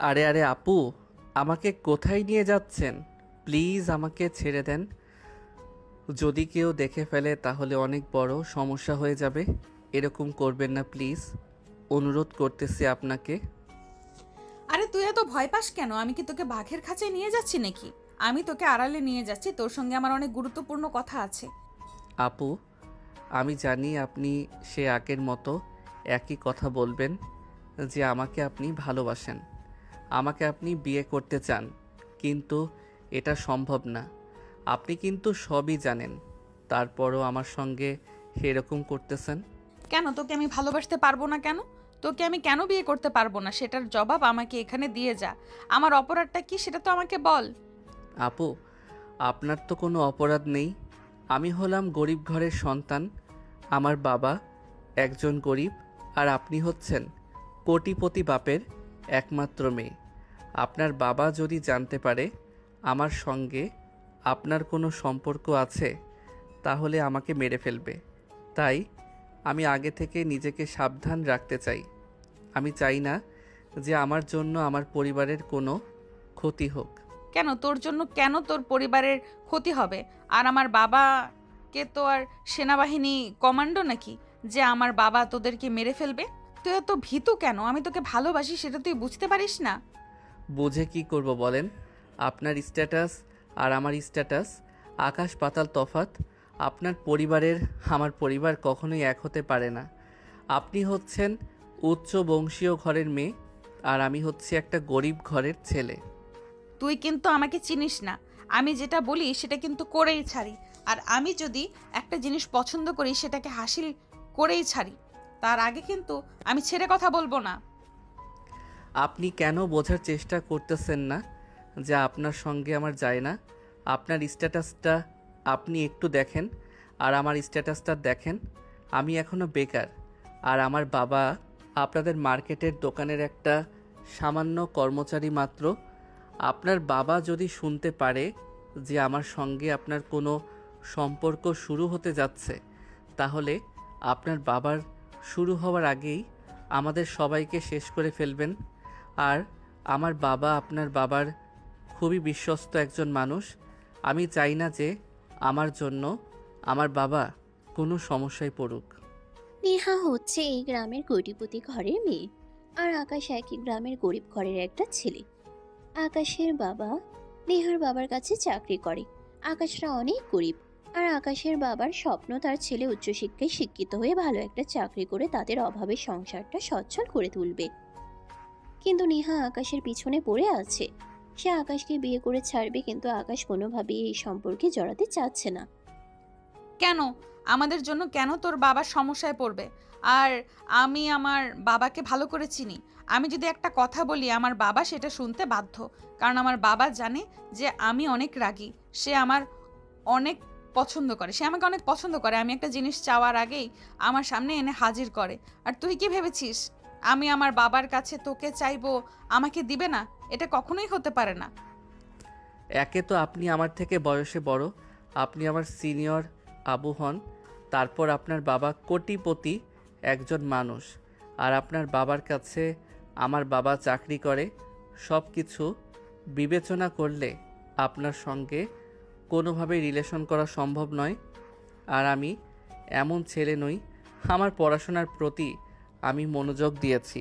আরে আরে আপু, আমাকে কোথায় নিয়ে যাচ্ছেন? প্লিজ আমাকে ছেড়ে দেন। যদি কেউ দেখে ফেলে তাহলে অনেক বড় সমস্যা হয়ে যাবে। এরকম করবেন না প্লিজ, অনুরোধ করতেছি আপনাকে। আরে তুই এত ভয় পাস কেন? আমি কি তোকে বাঘের খাঁচায় নিয়ে যাচ্ছি নাকি? আমি তোকে আড়ালে নিয়ে যাচ্ছি, তোর সঙ্গে আমার অনেক গুরুত্বপূর্ণ কথা আছে। আপু, আমি জানি আপনি সে আগের মতো একই কথা বলবেন যে আমাকে আপনি ভালোবাসেন, আমাকে আপনি বিয়ে করতে চান, কিন্তু এটা সম্ভব না। আপনি কিন্তু সবই জানেন, তারপরও আমার সঙ্গে এরকম করতেছেন। কেন তোকে আমি ভালোবাসতে পারবো না কেন? তোকে আমি কেন বিয়ে করতে পারবো না সেটার জবাব আমাকে এখানে দিয়ে যা। আমার অপরাধটা কি সেটা তো আমাকে বল। আপু, আপনার তো কোনো অপরাধ নেই। আমি হলাম গরিব ঘরের সন্তান। আমার বাবা একজন গরিব, আর আপনি হচ্ছেন কোটিপতি বাপের একমাত্র মেয়ে। আপনার বাবা যদি জানতে পারে আমার সঙ্গে আপনার কোনো সম্পর্ক আছে, তাহলে আমাকে মেরে ফেলবে। তাই আমি আগে থেকে নিজেকে সাবধান রাখতে চাই। আমি চাই না যে আমার জন্য আমার পরিবারের কোনো ক্ষতি হোক। কেন তোর জন্য, কেন তোর পরিবারের ক্ষতি হবে? আর আমার বাবাকে তো আর সেনাবাহিনী কমান্ডো নাকি যে আমার বাবা তোদেরকে মেরে ফেলবে? তুই এত ভীতু কেন? আমি তোকে ভালোবাসি সেটা তুই বুঝতে পারিস না? বুঝে কি করব বলেন? আপনার স্ট্যাটাস আর আমার স্ট্যাটাস আকাশ পাতাল তফাত। আপনার পরিবারের আমার পরিবার কখনোই এক হতে পারে না। আপনি হচ্ছেন উচ্চ বংশীয় ঘরের মেয়ে, আর আমি হচ্ছি একটা গরিব ঘরের ছেলে। তুই কিন্তু আমাকে চিনিস না। আমি যেটা বলি সেটা কিন্তু করেই ছাড়ি। আর আমি যদি একটা জিনিস পছন্দ করি সেটাকে হাসিল করেই ছাড়ি। তার আগে কিন্তু আমি ছেড়ে কথা বলবো না। আপনি কেন বোঝার চেষ্টা করতেছেন না যে আপনার সঙ্গে আমার যায় না? আপনার স্ট্যাটাসটা আপনি একটু দেখেন, আর আমার স্ট্যাটাসটা দেখেন। আমি এখনও বেকার, আর আমার বাবা আপনাদের মার্কেটের দোকানের একটা সামান্য কর্মচারী মাত্র। আপনার বাবা যদি শুনতে পারে যে আমার সঙ্গে আপনার কোনো সম্পর্ক শুরু হতে যাচ্ছে, তাহলে আপনার বাবার শুরু হওয়ার আগেই আমাদের সবাইকে শেষ করে ফেলবেন। আর আমার বাবা আপনার বাবার খুবই বিশ্বস্ত একজন মানুষ। আমি চাই না যে আমার জন্য আমার বাবা কোনো সমস্যায় পড়ুক। নেহা হচ্ছে এই গ্রামের কোটিপতি ঘরের মেয়ে, আর আকাশ একই গ্রামের গরিব ঘরের একটা ছেলে। আকাশের বাবা নেহার বাবার কাছে চাকরি করে। আকাশরা অনেক গরিব, আর আকাশের বাবার স্বপ্ন তার ছেলে উচ্চশিক্ষায় শিক্ষিত হয়ে ভালো একটা চাকরি করে তাদের অভাবের সংসারটা সচ্ছল করে তুলবে। কিন্তু নেহা আকাশের পিছনে পড়ে আছে। সে আকাশকে বিয়ে করে ছাড়বে, কিন্তু আকাশ কোনোভাবেই এই সম্পর্কে জড়াতে চাচ্ছে না। কেন? আমাদের জন্য কেন তোর বাবার সমস্যায় পড়বে? আর আমি আমার বাবাকে ভালো করে চিনি। আমি যদি একটা কথা বলি আমার বাবা সেটা শুনতে বাধ্য। কারণ আমার বাবা জানে যে আমি অনেক রাগী। সে আমার অনেক পছন্দ করে, সে আমাকে অনেক পছন্দ করে। আমি একটা জিনিস চাওয়ার আগেই আমার সামনে এনে হাজির করে। আর তুই কি ভেবেছিস আমি আমার বাবার কাছে তোকে চাইবো, আমাকে দিবে না? এটা কখনোই হতে পারে না। একে তো আপনি আমার থেকে বয়সে বড়, আপনি আমার সিনিয়র আবু হন। তারপর আপনার বাবা কোটিপতি একজন মানুষ, আর আপনার বাবার কাছে আমার বাবা চাকরি করে। সব কিছু বিবেচনা করলে আপনার সঙ্গে কোনোভাবেই রিলেশন করা সম্ভব নয়। আর আমি এমন ছেলে নই। আমার পড়াশোনার প্রতি আমি মনোযোগ দিয়েছি।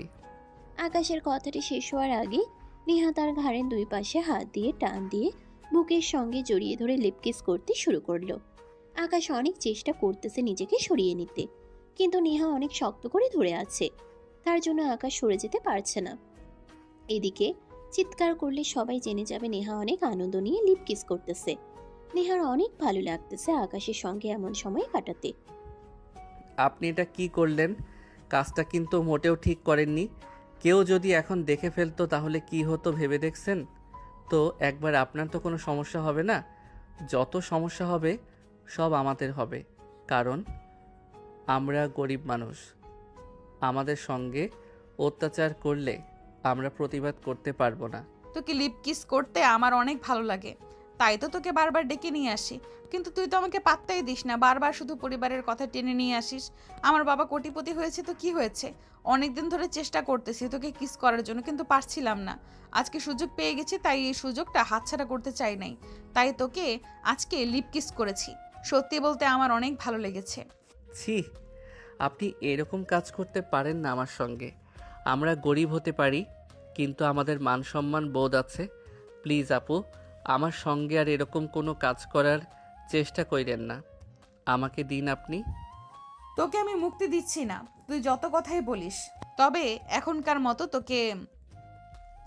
আকাশের কথাটি শেষ হওয়ার আগে নেহা তার ঘাড়ের দুই পাশে হাত দিয়ে টান দিয়ে বুকের সঙ্গে জড়িয়ে ধরে লিপকিস করতে শুরু করলো। আকাশ অনেক চেষ্টা করতেছে নিজেকে সরিয়ে নিতে, কিন্তু নেহা অনেক শক্ত করে ধরে আছে। তার জন্য আকাশ সরে যেতে পারছে না। এদিকে চিৎকার করলে সবাই জেনে যাবে নেহা অনেক আনন্দ নিয়ে লিপকিস করতেছে। নেহার অনেক ভালো লাগতেছে আকাশের সঙ্গে এমন সময় কাটাতে। আপনি এটা কি করলেন? কাজটা কিন্তু মোটেও ঠিক করেননি। কেউ যদি এখন দেখে ফেলতো তাহলে কি হতো ভেবে দেখছেন? তো একবার আপনার তো কোনো সমস্যা হবে না। যত সমস্যা হবে সব আমাদের হবে, কারণ আমরা গরিব মানুষ। আমাদের সঙ্গে অত্যাচার করলে আমরা প্রতিবাদ করতে পারবো না। তোকে লিপ কিস করতে আমার অনেক ভালো লাগে। তাই তো তোকে বারবার ডেকে নিয়ে আসি, কিন্তু তুই তো আমাকে পাত্তাই দিস না, বারবার শুধু পরিবারের কথা টেনে নিয়ে আসিস। আমার বাবা কোটিপতি হয়েছে তো কি হয়েছে, অনেকদিন ধরে চেষ্টা করতেছি তোকে কিস করার জন্য, কিন্তু পারছিলাম না। আজকে সুযোগ পেয়ে গেছি, তাই এই সুযোগটা হাতছাড়া করতে চাই নাই, তাই তোকে আজকে লিপ কিস করেছি। সত্যি বলতে আমার অনেক ভালো লেগেছে। ছি, আপনি এরকম কাজ করতে পারেন না আমার সঙ্গে। আমরা গরিব হতে পারি, কিন্তু আমাদের মান সম্মান বোধ আছে। প্লিজ আপু, আমার সঙ্গে আর এরকম কোনো কাজ করার চেষ্টা কইরেন না। আমাকে দিন আপনি। তোকে আমি মুক্তি দিচ্ছি না, তুই যত কথাই বলিস। তবে এখনকার মতো তোকে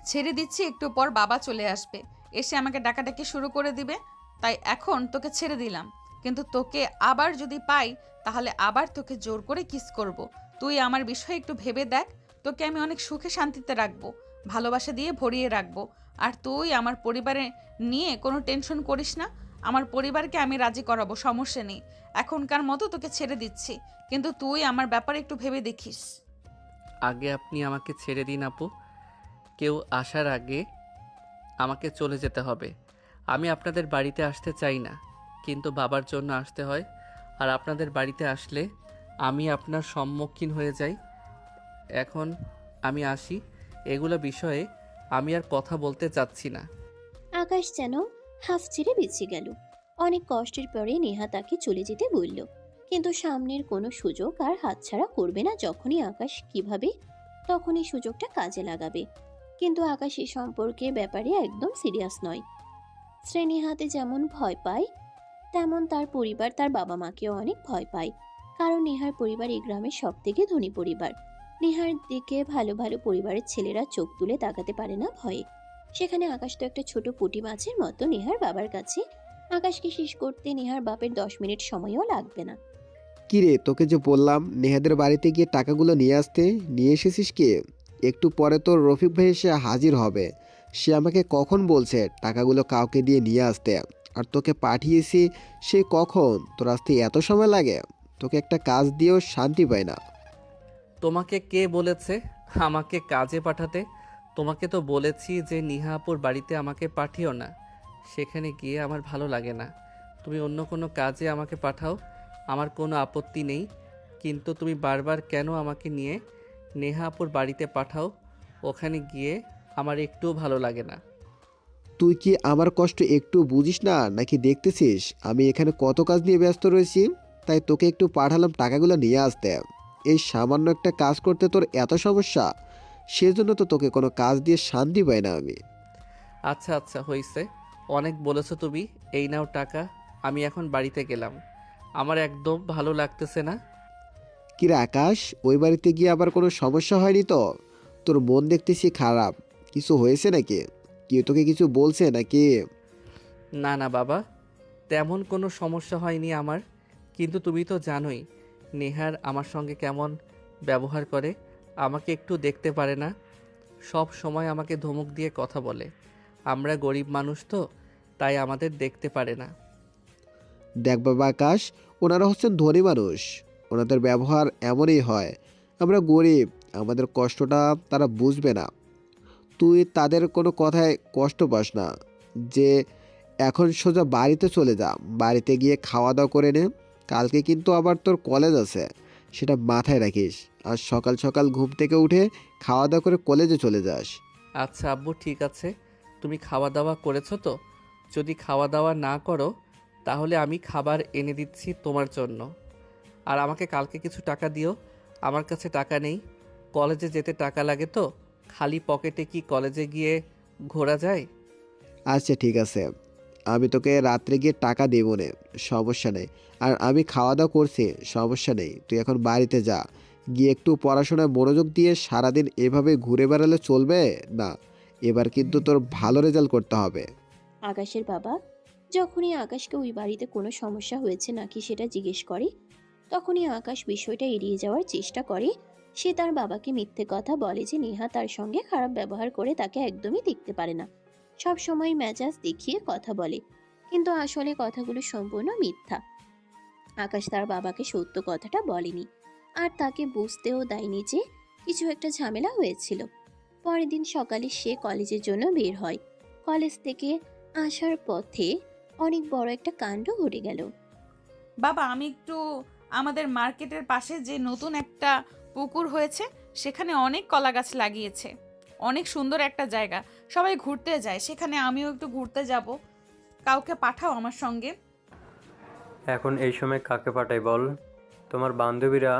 ছেড়ে দিচ্ছি, একটু পর বাবা চলে আসবে, এসে আমাকে ডাকাডাকি শুরু করে দিবে। তাই এখন তোকে ছেড়ে দিলাম, কিন্তু তোকে আবার যদি পাই তাহলে আবার তোকে জোর করে কিস করব। তুই আমার বিষয়ে একটু ভেবে দেখ, তোকে আমি অনেক সুখে শান্তিতে রাখবো, ভালোবাসা দিয়ে ভরিয়ে রাখবো। আর তুই আমার পরিবারে নিয়ে কোনো টেনশন করিস না, আমার পরিবারকে আমি রাজি করাবো, সমস্যা নেই। এখনকার মতো তোকে ছেড়ে দিচ্ছি, কিন্তু তুই আমার ব্যাপারে একটু ভেবে দেখিস। আগে আপনি আমাকে ছেড়ে দিন আপু। কেউ আসার আগে আমাকে চলে যেতে হবে। আমি আপনাদের বাড়িতে আসতে চাই না, কিন্তু বাবার জন্য আসতে হয়। আর আপনাদের বাড়িতে আসলে আমি আপনার সম্মুখীন হয়ে যাই। এখন আমি আসি, এগুলো বিষয়ে আমি আর কথা বলতে চাচ্ছি না। আকাশ যেন হাফ ছেড়ে বেঁচে গেল। অনেক কষ্টের পরে নেহা তাকে চলে যেতে বলল, কিন্তু সামনের কোনো সুযোগ আর হাতছাড়া করবে না। যখনই আকাশ কিভাবে তখনই সুযোগটা কাজে লাগাবে। কিন্তু আকাশ এই সম্পর্কে ব্যাপারে একদম সিরিয়াস নয়। শ্রেণীহাতে যেমন ভয় পায়, তেমন তার পরিবার তার বাবা মাকেও অনেক ভয় পায়। কারণ নেহার পরিবার এই গ্রামের সব থেকে ধনী পরিবার। নেহার দিকে ভালো ভালো পরিবারের ছেলেরা চোখ তুলে তাকাতে পারে না ভয়ে। সেখানে আকাশ তো একটা ছোট পুঁটি মাছের মতো নেহার বাবার কাছে। আকাশকে শেষ করতে নেহার বাপের 10 মিনিট সময়ও লাগবে না। কিরে, তোকে যে বললাম নেহাদের বাড়িতে গিয়ে টাকাগুলো নিয়ে আসতে, নিয়ে এসেছিস কি? একটু পরে তোর রফিক ভাই এসে হাজির হবে। সে আমাকে কখন বলছে টাকাগুলো কাউকে দিয়ে নিয়ে আসতে, আর তোকে পাঠিয়েছি সে কখন? তোর আসতে এত সময় লাগে? তোকে একটা কাজ দিয়েও শান্তি পায় না। তোমাকে কে বলেছে আমাকে কাজে পাঠাতে? তোমাকে তো বলেছি যে নিহাপুর বাড়িতে আমাকে পাঠিও না, সেখানে গিয়ে আমার ভালো লাগে না। তুমি অন্য কোনো কাজে আমাকে পাঠাও, আমার কোনো আপত্তি নেই। কিন্তু তুমি বারবার কেন আমাকে নিয়ে নেহাপুর বাড়িতে পাঠাও? ওখানে গিয়ে আমার একটুও ভালো লাগে না। তুই কি আমার কষ্ট একটু বুঝিস না নাকি? দেখতেছিস আমি এখানে কত কাজ নিয়ে ব্যস্ত রয়েছি, তাই তোকে একটু পাঠালাম টাকাগুলো নিয়ে আসতে। এই সামান্য একটা কাজ করতে তোর এত সমস্যা? সেজন্য তো তোকে কোনো কাজ দিয়ে শান্তি পাই না আমি। আচ্ছা আচ্ছা, হইছে, অনেক বলেছো তুমি। এই নাও টাকা, আমি এখন বাড়িতে গেলাম। আমার একদম ভালো লাগতেছে না। কিরে আকাশ, ওই বাড়িতে গিয়ে আবার কোনো সমস্যা হয়নি তো? তোর মন দেখতেছি খারাপ, কিছু হয়েছে নাকি? কেউ তোকে কিছু বলছে নাকি? না না বাবা, তেমন কোনো সমস্যা হয়নি আমার। কিন্তু তুমি তো জানোই নেহার আমার সঙ্গে কেমন ব্যবহার করে। আমাকে একটু দেখতে পারে না, সব সময় আমাকে ধমক দিয়ে কথা বলে। আমরা গরিব মানুষ তো, তাই আমাদের দেখতে পারে না। দেখ বাবা আকাশ, ওনারা হচ্ছেন ধনী মানুষ, ওনাদের ব্যবহার এমনই হয়। আমরা গরিব, আমাদের কষ্টটা তারা বুঝবে না। তুই তাদের কোনো কথায় কষ্ট পাস না। যে এখন সোজা বাড়িতে চলে যা, বাড়িতে গিয়ে খাওয়া দাওয়া করে নে। কালকে কিন্তু আবার তোর কলেজ আছে, সেটা মাথায় রাখিস। আর সকাল সকাল ঘুম থেকে উঠে খাওয়া দাওয়া করে কলেজে চলে যাস। আচ্ছা আব্বু, ঠিক আছে। তুমি খাওয়া দাওয়া করেছো তো? যদি খাওয়া দাওয়া না করো তাহলে আমি খাবার এনে দিচ্ছি তোমার জন্য। আর আমাকে কালকে কিছু টাকা দিও, আমার কাছে টাকা নেই। কলেজে যেতে টাকা লাগে তো, খালি পকেটে কি কলেজে গিয়ে ঘোরা যায়? আচ্ছা ঠিক আছে, আমি তোকে রাত্রে গিয়ে টাকা দেবো নে, সমস্যা নেই। আর আমি খাওয়া দাওয়া করছি, সমস্যা নেই। তুই এখন বাড়িতে যা, গিয়ে একটু পড়াশোনায় মনোযোগ দিয়ে সারাদিন এভাবে ঘুরে বেড়ালে চলবে না। এবার কিন্তু তোর ভালো রেজাল্ট করতে হবে। আকাশের বাবা যখনই আকাশকে ওই বাড়িতে কোনো সমস্যা হয়েছে নাকি সেটা জিজ্ঞেস করে, তখনই আকাশ বিষয়টা এড়িয়ে যাওয়ার চেষ্টা করে। সে তার বাবাকে মিথ্যে কথা বলে যে নেহা তার সঙ্গে খারাপ ব্যবহার করে তাকে একদমই দেখতে পারে না, সব সময় মেজাজ দেখিয়ে কথা বলে। কিন্তু আসলে কথাগুলো সম্পূর্ণ মিথ্যা। আকাশ তার বাবাকে সত্য কথাটা বলেনি, আর তাকে বুঝতেও দেয়নি যে কিছু একটা ঝামেলা হয়েছিল। পরের দিন সকালে সে কলেজের জন্য বের হয়। কলেজ থেকে আসার পথে অনেক বড় একটা কাণ্ড ঘটে গেল। বাবা, আমি একটু আমাদের মার্কেটের পাশে যে নতুন একটা পুকুর হয়েছে সেখানে অনেক কলা গাছ লাগিয়েছে। অনেক সুন্দর একটা জায়গা, সবাই ঘুরতে যায়, সেখানে আমিও একটু ঘুরতে যাব। কাউকে পাঠাও আমার সঙ্গে। এখন এই সময় কাকে পাঠাই বল? তোমার বান্ধবীরা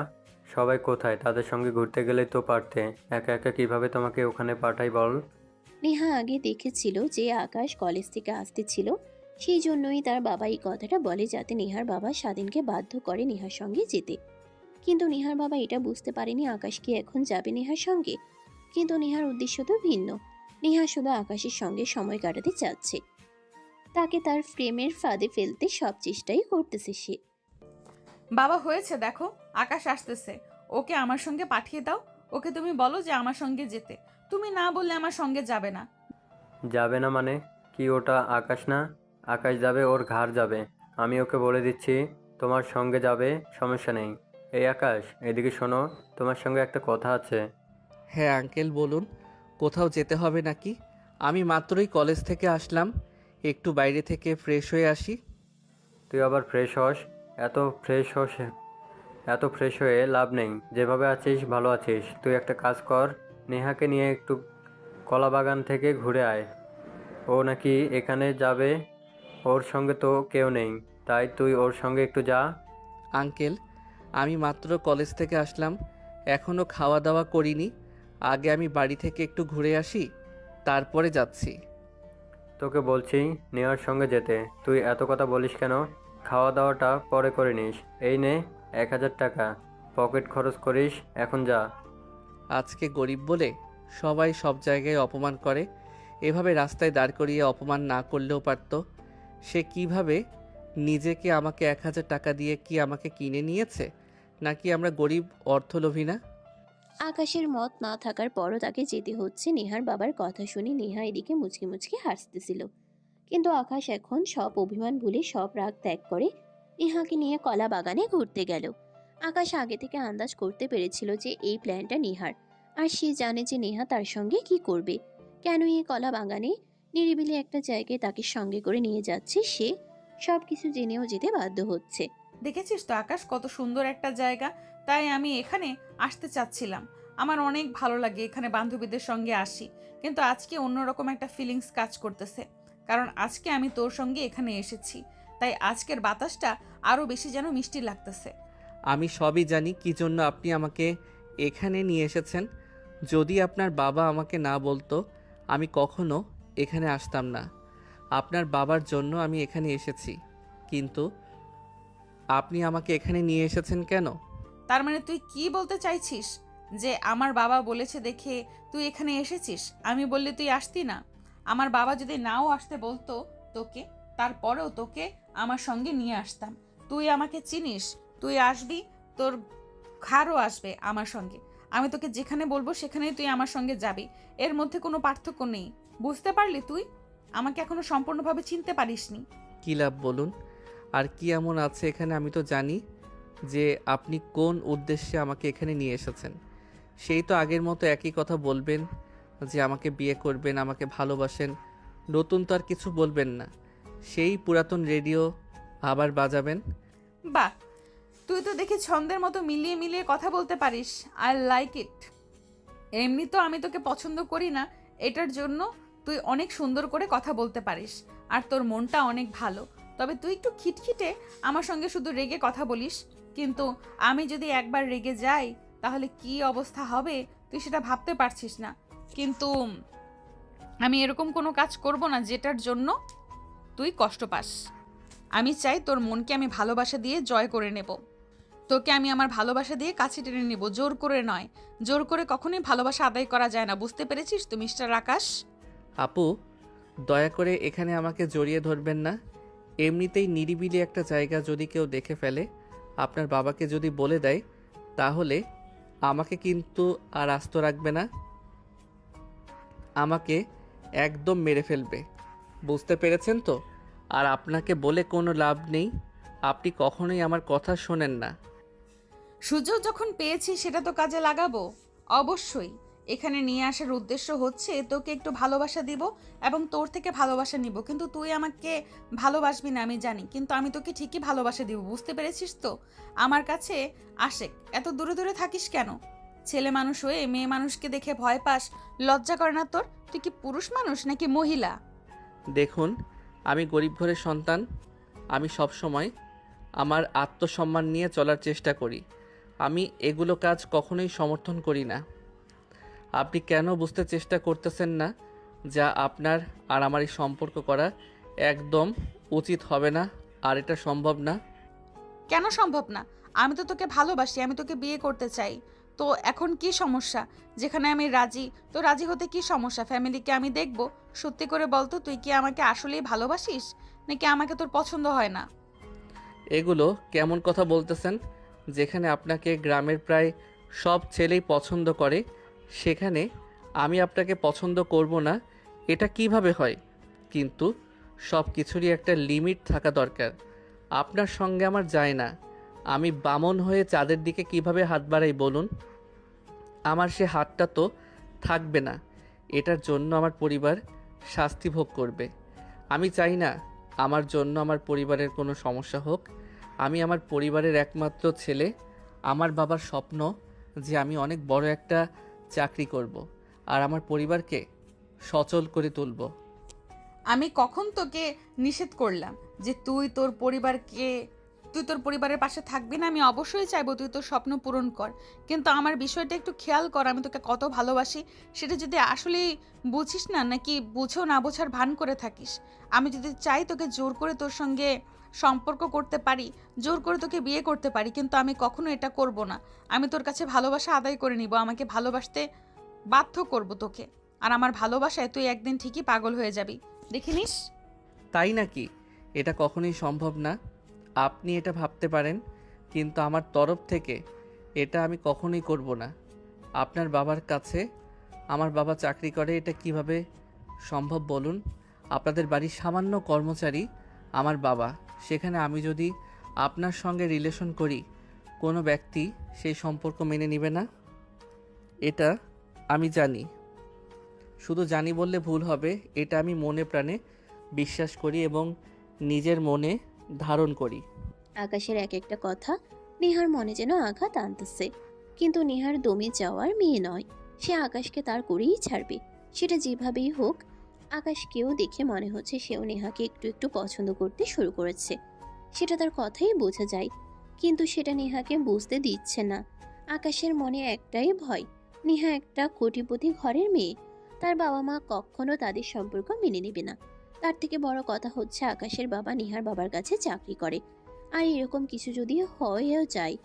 সবাই কোথায়? তাদের সঙ্গে ঘুরতে গেলেই তো পারতে। একা একা কিভাবে তোমাকে ওখানে পাঠাই বল? নেহা আগে দেখেছিল যে আকাশ কলেজ থেকে আসতেছিল, সেই জন্যই তার বাবা এই কথাটা বলে যাতে নেহার বাবা স্বাধীনকে বাধ্য করে নেহার সঙ্গে যেতে। কিন্তু নেহার বাবা এটা বুঝতে পারেনি আকাশ কি এখন যাবে নেহার সঙ্গে। কিন্তু নেহার উদ্দেশ্য তো ভিন্ন। নেহা শুধু আকাশের সঙ্গে সময় কাটাতে চাচ্ছে, তাকে তার প্রেমের ফাঁদে ফেলতে সব চেষ্টাই করতেছে সে। বাবা, হয়েছে দেখো, আকাশ আসতেছে, ওকে আমার সঙ্গে পাঠিয়ে দাও। ওকে তুমি বলো যে আমার সঙ্গে যেতে। তুমি না বললে আমার সঙ্গে যাবে না। যাবে না মানে? কি ওটা আকাশ না? আকাশ যাবে, ওর ঘাড় যাবে। আমি ওকে বলে দিচ্ছি তোমার সঙ্গে যাবে, সমস্যা নেই। এই আকাশ, এদিকে শোনো, তোমার সঙ্গে একটা কথা আছে। হ্যাঁ আঙ্কেল বলুন, কোথাও যেতে হবে নাকি? আমি মাত্রই কলেজ থেকে আসলাম, একটু বাইরে থেকে ফ্রেশ হয়ে আসি। তুই আবার ফ্রেশ হস? এত ফ্রেশ হস? এত ফ্রেশ হয়ে লাভ নেই। যেভাবে আছিস ভালো আছিস। তুই একটা কাজ কর, নেহাকে নিয়ে একটু কলা বাগান থেকে ঘুরে আয়। ও নাকি এখানে যাবে, ওর সঙ্গে তো কেউ নেই, তাই তুই ওর সঙ্গে একটু যা। আঙ্কেল, আমি মাত্র কলেজ থেকে আসলাম, এখনও খাওয়া দাওয়া করিনি। আগে আমি বাড়ি থেকে একটু ঘুরে আসি, তারপরে যাচ্ছি। তোকে বলছি নেহার সঙ্গে যেতে, তুই এত কথা বলিস কেন? খাওয়া দাওয়াটা পরে করে নিস। এই নে 1000 টাকা, পকেট খরচ করিস, এখন যা। আজকে গরিব বলে সবাই সব জায়গায় অপমান করে, এভাবে রাস্তায় দাঁড় করিয়ে অপমান না করলেও পারতো। সে কিভাবে নিজেকে আমাকে 1000 টাকা দিয়ে কি আমাকে কিনে নিয়েছে, নাকি আমরা গরিব অর্থলোভী না? আকাশের মত না থাকার পরও তাকে যেতে হচ্ছে। নেহার বাবার কথা শুনে নেহা এদিকে মুচকি মুচকি হাসতেছিল। কিন্তু আকাশ এখন সব অভিমান ভুলে সব রাগ ত্যাগ করে নেহাকে নিয়ে কলা বাগানে ঘুরতে গেল। আকাশ আগে থেকে আন্দাজ করতে পেরেছিল যে এই প্ল্যানটা নেহার, আর সে জানে যে নেহা তার সঙ্গে কি করবে, কেন এই কলা বাগানে নিরিবিলি একটা জায়গায় তাকে সঙ্গে করে নিয়ে যাচ্ছে। সে সবকিছু জেনেও যেতে বাধ্য হচ্ছে। দেখেছিস তো আকাশ, কত সুন্দর একটা জায়গা, তাই আমি এখানে আসতে চাচ্ছিলাম। আমার অনেক ভালো লাগে এখানে বান্ধবীদের সঙ্গে আসি, কিন্তু আজকে অন্যরকম একটা ফিলিংস কাজ করতেছে, কারণ আজকে আমি তোর সঙ্গে এখানে এসেছি, তাই আজকের বাতাসটা আরও বেশি যেন মিষ্টি লাগতেছে। আমি সবই জানি কি জন্য আপনি আমাকে এখানে নিয়ে এসেছেন। যদি আপনার বাবা আমাকে না বলতো, আমি কখনো এখানে আসতাম না। আপনার বাবার জন্য আমি এখানে এসেছি, কিন্তু আপনি আমাকে এখানে নিয়ে এসেছেন কেন? তার মানে তুই কি বলতে চাইছিস যে আমার বাবা বলেছে দেখে তুই এখানে এসেছিস? আমি বললে তুই আসতি না? আমার বাবা যদি নাও আসতে বলতো তোকে, তারপরেও তোকে আমার সঙ্গে নিয়ে আসতাম। তুই আমাকে চিনিস, তুই আসবি, তোর ঘাড়ও আসবে আমার সঙ্গে। আমি তোকে যেখানে বলবো সেখানেই তুই আমার সঙ্গে যাবি, এর মধ্যে কোনো পার্থক্য নেই। বুঝতে পারলি? তুই আমাকে এখনো সম্পূর্ণভাবে চিনতে পারিসনি। কী লাভ বলুন? আর কি এমন আছে এখানে আমি তো জানি যে আপনি কোন উদ্দেশ্যে আমাকে এখানে নিয়ে এসেছেন। সেই তো আগের মতো একই কথা বলবেন যে আমাকে বিয়ে করবেন, আমাকে ভালোবাসেন। নতুন তো আর কিছু বলবেন না, সেই পুরাতন রেডিও আবার বাজাবেন। বাহ, তুই তো দেখি ছন্দের মতো মিলিয়ে মিলিয়ে কথা বলতে পারিস। I like it. এমনি তো আমি তোকে পছন্দ করি না, এটার জন্য তুই অনেক সুন্দর করে কথা বলতে পারিস, আর তোর মনটা অনেক ভালো। তবে তুই একটু খিটখিটে, আমার সঙ্গে শুধু রেগে কথা বলিস, কিন্তু আমি যদি একবার রেগে যাই তাহলে কি অবস্থা হবে তুই সেটা ভাবতে পারছিস না। কিন্তু আমি এরকম কোনো কাজ করব না যেটার জন্য তুই কষ্ট পাস। আমি চাই তোর মনকে আমি ভালোবাসা দিয়ে জয় করে নেব। তোকে আমি আমার ভালোবাসা দিয়ে কাছে টেনে নেব, জোর করে নয়। জোর করে কখনোই ভালোবাসা আদায় করা যায় না, বুঝতে পেরেছিস তো মিস্টার আকাশ? আপু, দয়া করে এখানে আমাকে জড়িয়ে ধরবেন না। এমনিতেই নিরিবিলি একটা জায়গা, যদি কেউ দেখে ফেলে, আপনার বাবাকে যদি বলে দেয়, তাহলে আমাকে কিন্তু আর আস্ত রাখবে না, আমাকে একদম মেরে ফেলবে। বুঝতে পেরেছেন তো? আর আপনাকে বলে কোনো লাভ নেই, আপনি কখনোই আমার কথা শোনেন না। সুযোগ যখন পেয়েছি সেটা তো কাজে লাগাবো, অবশ্যই। এখানে নিয়ে আসার উদ্দেশ্য হচ্ছে তোকে একটু ভালোবাসা দিব এবং তোর থেকে ভালোবাসা নিব, কিন্তু তুই আমাকে ভালোবাসবি না আমি জানি, কিন্তু আমি তোকে ঠিকই ভালোবাসা দিব, বুঝতে পেরেছিস তো? আমার কাছে আশেক, এত দূরে দূরে থাকিস কেন? ছেলে মানুষ হয়ে মেয়ে মানুষকে দেখে ভয় পাস, লজ্জা করে না তোর? তুই কি পুরুষ মানুষ নাকি মহিলা? দেখুন, আমি গরিব ঘরের সন্তান। আমি সব সময় আমার আত্মসম্মান নিয়ে চলার চেষ্টা করি। আমি এগুলো কাজ কখনোই সমর্থন করি না। আপনি কেন বুঝতে চেষ্টা করতেছেন না যা আপনার আর আমার এই সম্পর্ক করা একদম উচিত হবে না, আর এটা সম্ভব না। কেন সম্ভব না? আমি তো তোকে ভালোবাসি, আমি তোকে বিয়ে করতে চাই। তো এখন কি সমস্যা? যেখানে আমি রাজি, তো রাজি হতে কি সমস্যা? ফ্যামিলিকে আমি দেখব। সত্যি করে বলতো, তুই কি আমাকে আসলেই ভালোবাসিস নাকি আমাকে তোর পছন্দ হয় না? এগুলো কেমন কথা বলতেছেন? যেখানে আপনাকে গ্রামের প্রায় সব ছেলেই পছন্দ করে, সেখানে আমি আপনাকে পছন্দ করব না, এটা কিভাবে হয়? কিন্তু সব কিছুরই একটা লিমিট থাকা দরকার। আপনার সঙ্গে আমার যায় না। আমি বামন হয়ে চাঁদের দিকে কিভাবে হাত বাড়াই বলুন? আমার সে হাতটা তো থাকবে না। এটার জন্য আমার পরিবার শাস্তি ভোগ করবে। আমি চাই না আমার জন্য আমার পরিবারের কোনো সমস্যা হোক। আমি আমার পরিবারের একমাত্র ছেলে। আমার বাবার স্বপ্ন যে আমি অনেক বড় একটা চাকরি করব আর আমার পরিবারকে সচল করে তুলব। আমি কখন তোকে নিষেধ করলাম যে তুই তোর পরিবারের পাশে থাকবি না? আমি অবশ্যই চাইবো তুই তোর স্বপ্ন পূরণ কর, কিন্তু আমার বিষয়টা একটু খেয়াল কর, আমি তোকে কত ভালোবাসি সেটা যদি আসলেই বুঝিস না, নাকি বুঝেও না বোঝার ভান করে থাকিস। আমি যদি চাই তোকে জোর করে তোর সঙ্গে সম্পর্ক করতে পারি, জোর করে তোকে বিয়ে করতে পারি, কিন্তু আমি কখনো এটা করব না। আমি তোর কাছে ভালোবাসা আদায় করে নিব, আমাকে ভালোবাসতে বাধ্য করব তোকে। আর আমার ভালোবাসায় তুই একদিন ঠিকই পাগল হয়ে যাবি, দেখে নিস। তাই নাকি? এটা কখনোই সম্ভব না। আপনি এটা ভাবতে পারেন, কিন্তু আমার তরফ থেকে এটা আমি কখনোই করব না। আপনার বাবার কাছে আমার বাবা চাকরি করে, এটা কিভাবে সম্ভব বলুন? আপনাদের বাড়ির সামান্য কর্মচারী আমার বাবা। সেখানে আমি যদি আপনার সঙ্গে রিলেশন করি, কোনো ব্যক্তি সেই সম্পর্ক মেনে নেবে না। এটা আমি জানি। শুধু জানি বললে ভুল হবে, এটা আমি মনে প্রাণে বিশ্বাস করি এবং নিজের মনে ধারণ করি। আকাশের এক একটা কথা নেহার মনে যেন আঘাত আনতেছে, কিন্তু নেহার দমে যাওয়ার মেয়ে নয়। সে আকাশকে তার করেই ছাড়বে, সেটা যেভাবেই হোক। আকাশকেও দেখে মনে হচ্ছে সেও নেহাকে একটু একটু পছন্দ করতে শুরু করেছে, সেটা তার কথাই বোঝা যায়। কিন্তু সেটা নেহাকে বুঝতে দিচ্ছে না। আকাশের মনে একটাই ভয়, নেহা একটা কোটিপতি ঘরের মেয়ে, তার বাবা মা কখনো তাদের সম্পর্ক মেনে নেবে না। তার থেকে বড় কথা হচ্ছে আকাশের বাবা নেহার বাবার কাছে চাকরি করে, আর এরকম কিছু যদি হয়েও যায়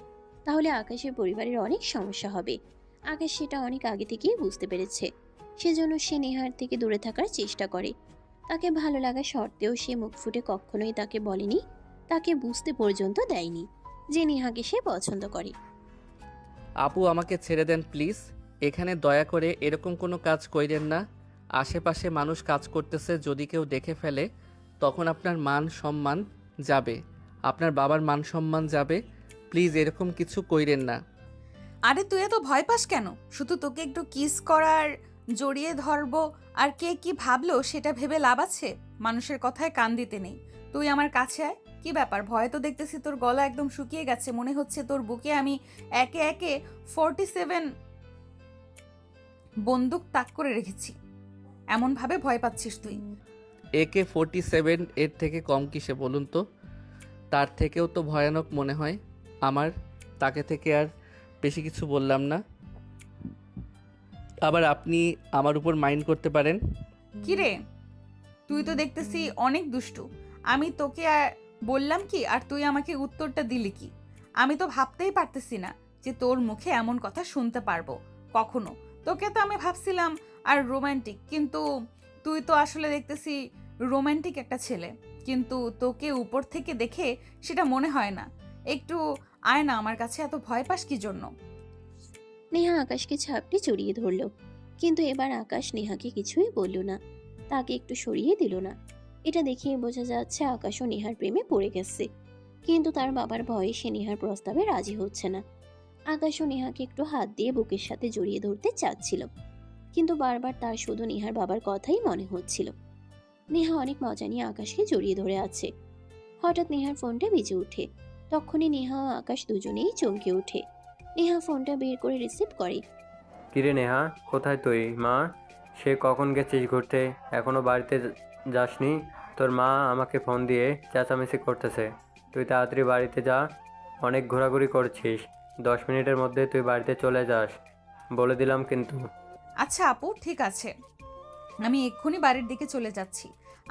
তাহলে আকাশের পরিবারের অনেক সমস্যা হবে। আকাশ সেটা অনেক আগে থেকেই বুঝতে পেরেছে, সেজন্য সে নেহার থেকে দূরে থাকার চেষ্টা করে। তাকে ভালো লাগা সত্ত্বেও সে মুখ ফুটে কখনোই তাকে বলেনি, তাকে বুঝতে পর্যন্ত দেয়নি যে নেহাকে সে পছন্দ করে। আপু, আমাকে ছেড়ে দেন প্লিজ। এখানে দয়া করে এরকম কোনো কাজ কইরেন না। আশেপাশে মানুষ কাজ করতেছে, যদি কেউ দেখে ফেলে তখন আপনার মান সম্মান যাবে, আপনার বাবার মান সম্মান যাবে। প্লিজ এরকম কিছু কইরেন না। আরে তুই এত ভয় পাস কেন? শুধু তোকে একটু কিস করার, জড়িয়ে ধরবো আর কে কি ভাবলো সেটা ভেবে লাভ আছে? মানুষের কথায় কান দিতে নেই। তুই আমার কাছে আয়। কি ব্যাপার? ভয় তো দেখতেছি তোর গলা একদম শুকিয়ে গেছে, মনে হচ্ছে তোর বুকে আমি একে একে 47 বন্দুক তাক করে রেখেছি। এমন ভাবে ভয় পাচ্ছিস তুই? AK-47 এর থেকে কম কিসে বলুন তো? তার থেকেও তো ভয়ানক মনে হয় আমার। তাকে থেকে আর বেশি কিছু বললাম না। আবার আপনি আমার উপর মাইন্ড করতে পারেন। কিরে, তুই তো দেখতেছি অনেক দুষ্টু। আমি তোকে বললাম কি আর তুই আমাকে উত্তরটা দিলি কি? আমি তো ভাবতেই পারতেছি না যে তোর মুখে এমন কথা শুনতে পারবো কখনো। তোকে তো আমি ভাবছিলাম আর রোমান্টিক, কিন্তু তুই তো আসলে দেখতেছি রোমান্টিক একটা ছেলে, কিন্তু তোকে উপর থেকে দেখে সেটা মনে হয় না। একটু আয় না আমার কাছে, এত ভয় পাস কি জন্য? নেহা আকাশকে ঝাপটে জড়িয়ে ধরল, কিন্তু এবার আকাশ নেহাকে কিছুই বলল না, তাকে একটু সরিয়ে দিল না। এটা দেখিয়ে বোঝা যাচ্ছে আকাশও নেহার প্রেমে পড়ে গেছে, কিন্তু তার বাবার ভয়ে সে নেহার প্রস্তাবে রাজি হচ্ছে না। আকাশও নেহাকে একটু হাত দিয়ে বুকের সাথে জড়িয়ে ধরতে চাচ্ছিল, কিন্তু বারবার তার শুধু নেহার বাবার কথাই মনে হচ্ছিল। নেহা অনেক মজা নিয়ে আকাশকে জড়িয়ে ধরে আছে। হঠাৎ নেহার ফোনটা বেজে ওঠে। তখনই নেহা ও আকাশ দুজনেই চমকে ওঠে। নেহা ফোনটা বের করে রিসিভ করে। কিরে নেহা, কোথায় তুই? মা, সে কখন গেছিস ঘুরতে? এখনো বাড়িতে যাসনি? তোর মা আমাকে ফোন দিয়ে চেঁচামেচি করতেছে। তুই তাড়াতাড়ি বাড়িতে যা, অনেক ঘোরাঘুরি করছিস। 10 মিনিটের মধ্যে তুই বাড়িতে চলে যাস, বলে দিলাম কিন্তু। আচ্ছা আপু, ঠিক আছে, আমি এক্ষুনি বাড়ির দিকে চলে যাচ্ছি।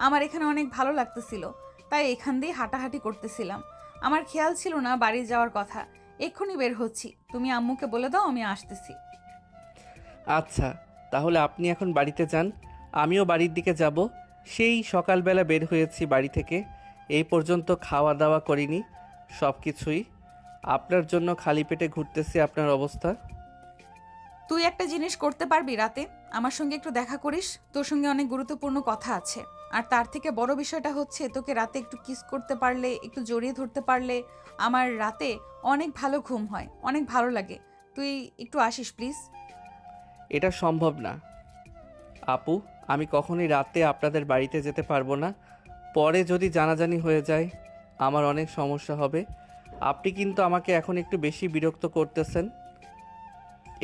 আমার এখানে অনেক ভালো লাগতেছিল, তাই এখান দিয়ে হাঁটাহাঁটি করতেছিলাম। আমার খেয়াল ছিল না বাড়ি যাওয়ার কথা। এক্ষুনি বের হচ্ছি, তুমি আম্মুকে বলে দাও আমি আসতেছি। আচ্ছা, তাহলে আপনি এখন বাড়িতে যান, আমিও বাড়ির দিকে যাব। সেই সকালবেলা বের হয়েছি বাড়ি থেকে, এই পর্যন্ত খাওয়া দাওয়া করিনি। সব কিছুই আপনার জন্য খালি পেটে ঘুরতেছি। আপনার অবস্থা? তুই একটা জিনিস করতে পারবি রাতে? আমার সঙ্গে একটু দেখা করিস, তোর সঙ্গে অনেক গুরুত্বপূর্ণ কথা আছে। আর তার থেকে বড় বিষয়টা হচ্ছে, তোকে রাতে একটু কিস করতে পারলে, একটু জড়িয়ে ধরতে পারলে আমার রাতে অনেক ভালো ঘুম হয়, অনেক ভালো লাগে। তুই একটু আসিস প্লিজ। এটা সম্ভব না আপু, আমি কখনোই রাতে আপনাদের বাড়িতে যেতে পারবো না। পরে যদি জানাজানি হয়ে যায় আমার অনেক সমস্যা হবে। আপনি কিন্তু আমাকে এখন একটু বেশি বিরক্ত করতেছেন।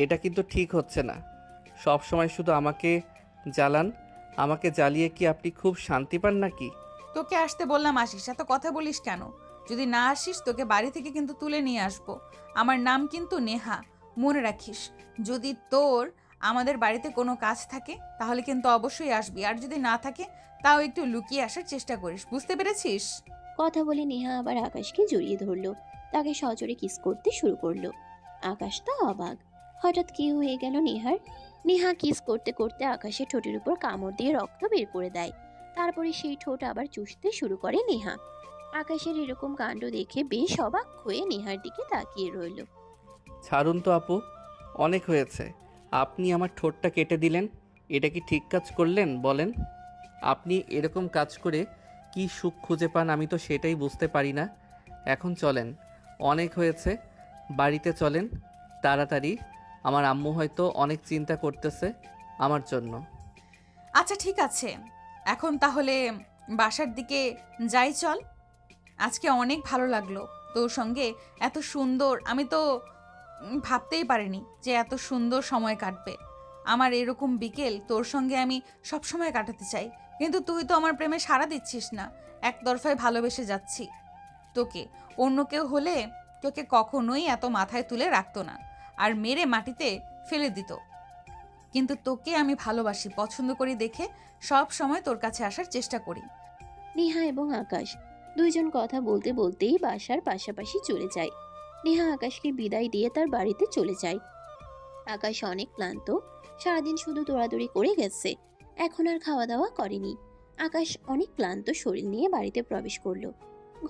এটা কিন্তু ঠিক হচ্ছে না। সব সময় শুধু আমাকে জ্বালান। আমাকে জ্বালিয়ে কি আপনি খুব শান্তি পান নাকি? তোকে আসতে বললাম, আসিস, এত কথা বলিস কেন? যদি না আসিস তোকে বাড়ি থেকে কিন্তু তুলে নিয়ে আসবো। আমার নাম কিন্তু নেহা, মনে রাখিস। যদি তোর আমাদের বাড়িতে কোনো কাজ থাকে তাহলে কিন্তু অবশ্যই আসবি, আর যদি না থাকে তাও একটু লুকিয়ে আসার চেষ্টা করিস, বুঝতে পেরেছিস? কথা বলে নেহা আবার আকাশকে জড়িয়ে ধরলো, তাকে সজোরে কিস করতে শুরু করলো। আকাশ তো অবাক, হঠাৎ কি হয়ে গেল নেহার। নেহা কিস করতে করতে আকাশের ঠোঁটের উপর কামড় দিয়ে রক্ত বের করে দেয়। তারপরে সেই ঠোঁট আবার চুষতে শুরু করে নেহা। আকাশের এরকম কাণ্ড দেখে বেশ অবাক হয়ে নেহার দিকে তাকিয়ে রইল। ছাড়ুন তো আপু, অনেক হয়েছে। আপনি আমার ঠোঁটটা কেটে দিলেন, এটা কি ঠিক কাজ করলেন বলেন? আপনি এরকম কাজ করে কি সুখ খুঁজে পান আমি তো সেটাই বুঝতে পারি না। এখন চলেন, অনেক হয়েছে, বাড়িতে চলেন তাড়াতাড়ি। আমার আম্মু হয়তো অনেক চিন্তা করতেছে আমার জন্য। আচ্ছা ঠিক আছে, এখন তাহলে বাসার দিকে যাই, চল। আজকে অনেক ভালো লাগলো তোর সঙ্গে, এত সুন্দর, আমি তো ভাবতেই পারিনি যে এত সুন্দর সময় কাটবে। আমার এরকম বিকেল তোর সঙ্গে আমি সব সময় কাটাতে চাই, কিন্তু তুই তো আমার প্রেমে সাড়া দিচ্ছিস না। একতরফায় ভালোবেসে যাচ্ছি তোকে। অন্য কেউ হলে তোকে কখনোই এত মাথায় তুলে রাখতো না, আর মেরে মাটিতে ফেলে দিত। কিন্তু তোকে আমি ভালোবাসি, পছন্দ করি দেখে সব সময় তোর কাছে আসার চেষ্টা করি। নেহা এবং আকাশ দুইজন কথা বলতে বলতেই বাসার পাশাপাশি চলে যায়। নেহা আকাশকে বিদায় দিয়ে তার বাড়িতে চলে যায়। আকাশ অনেক ক্লান্ত, সারাদিন শুধু দৌড়াদৌড়ি করে গেছে, এখন আর খাওয়া দাওয়া করেনি। আকাশ অনেক ক্লান্ত শরীর নিয়ে বাড়িতে প্রবেশ করলো।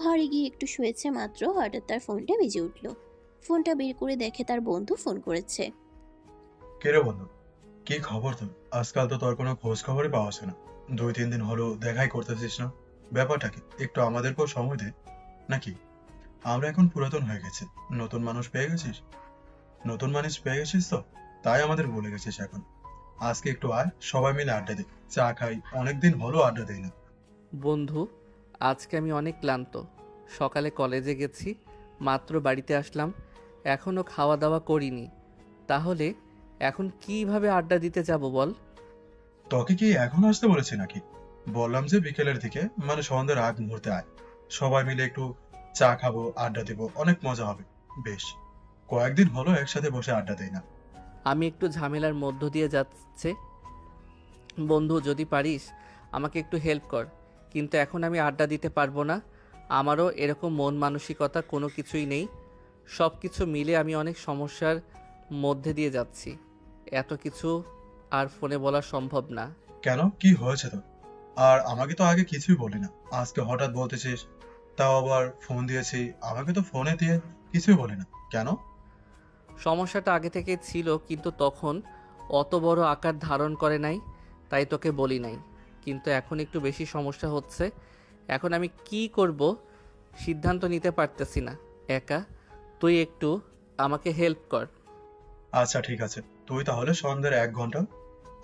ঘরে গিয়ে একটু শুয়েছে মাত্র, হঠাৎ তার ফোনটা বেজে উঠলো। ফোনটা বের করে দেখে তার বন্ধু ফোন করেছে। কে রে বন্ধু, কি খবর তোর? আজকাল তো তোর কোনো খোঁজ খবরই পাওয়া যায় না। 2-3 দিন হলো দেখাই করতেছিস না। ব্যাপারটা কি? একটু আমাদেরকেও সময় দে। নাকি আমরা এখন পুরাতন হয়ে গেছি, নতুন মানুষ পেয়ে গেছিস? নতুন মানুষ পেয়ে গেছিস তো, তাই আমাদের ভুলে গেছিস এখন। আজকে একটু আয়, সবাই মিলে আড্ডা দিই, চা খাই, অনেকদিন হলো আড্ডা দেই না। বন্ধু, আজকে আমি অনেক ক্লান্ত। সকালে কলেজে গেছি, মাত্র বাড়িতে আসলাম, এখনও খাওয়া দাওয়া করিনি। তাহলে এখন কিভাবে আড্ডা দিতে যাব বল? তোকে কি এখন আসতে বলেছি নাকি? বললাম যে বিকেলের দিকে, মানে সন্ধ্যার আগ মুহূর্তে আয়, সবাই মিলে একটু চা খাবো, আড্ডা দেবো, অনেক মজা হবে। বেশ, কয়েকদিন হলো একসাথে বসে আড্ডা দেই না। আমি একটু ঝামেলার মধ্য দিয়ে যাচ্ছে বন্ধু, যদি পারিস আমাকে একটু হেল্প কর। কিন্তু এখন আমি আড্ডা দিতে পারবো না, আমারও এরকম মন মানসিকতা কোনো কিছুই নেই। সব কিছু মিলে আমি অনেক সমস্যার মধ্যে দিয়ে যাচ্ছি। এত কিছু আর ফোনে বলা সম্ভব না। কেন, কি হয়েছে তো? আর আমাকে তো আগে কিছুই বলি না, আজকে হঠাৎ বলতেছিস? তাও আবার ফোন দিয়েছি, আমাকে তো ফোনে দিয়ে কিছুই বলি না কেন? সমস্যাটা আগে থেকে ছিল, কিন্তু তখন অত বড় আকার ধারণ করে নাই, তাই তোকে বলি নাই। কিন্তু এখন একটু বেশি সমস্যা হচ্ছে। এখন আমি কি করব সিদ্ধান্ত নিতে পারতেছি না একা। তুই একটু আমাকে হেল্প কর। আচ্ছা ঠিক আছে, তুই তাহলে সন্ধ্যের 1 ঘন্টা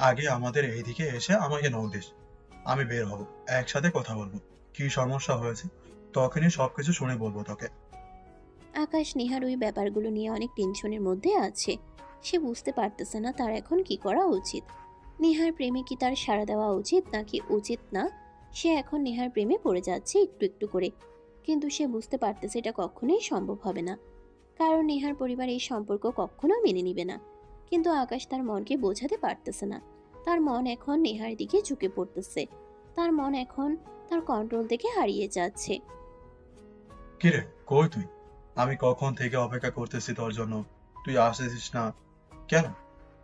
আগে আমাদের এইদিকে এসে আমাকে নক দিস। আমি বের হব, একসাথে কথা বলবো। কি সমস্যা হয়েছে তখনই সবকিছু শুনে বলবো তোকে। আকাশ নেহার ওই ব্যাপারগুলো নিয়ে অনেক টেনশনের মধ্যে আছে। সে বুঝতে পারতেছে না তার এখন কি করা উচিত। নেহার প্রেমে কি তার সাড়া দেওয়া উচিত নাকি উচিত না। সে এখন নেহার প্রেমে পড়ে যাচ্ছে একটু একটু করে, কিন্তু সে বুঝতে পারতেছে এটা কখনোই সম্ভব হবে না, কারণ নেহার পরিবার এই সম্পর্ক কখনো মেনে নিবে না। কিন্তু আকাশ তার মনকে বোঝাতে পারতেছে না। তার মন এখন নেহার দিকে ঝুঁকে পড়তেছে। তার মন এখন তার কন্ট্রোল থেকে হারিয়ে যাচ্ছে। কিরে, কই তুই? আমি কখন থেকে অপেক্ষা করতেছি তোর জন্য, তুই আসতেছিস না কেন?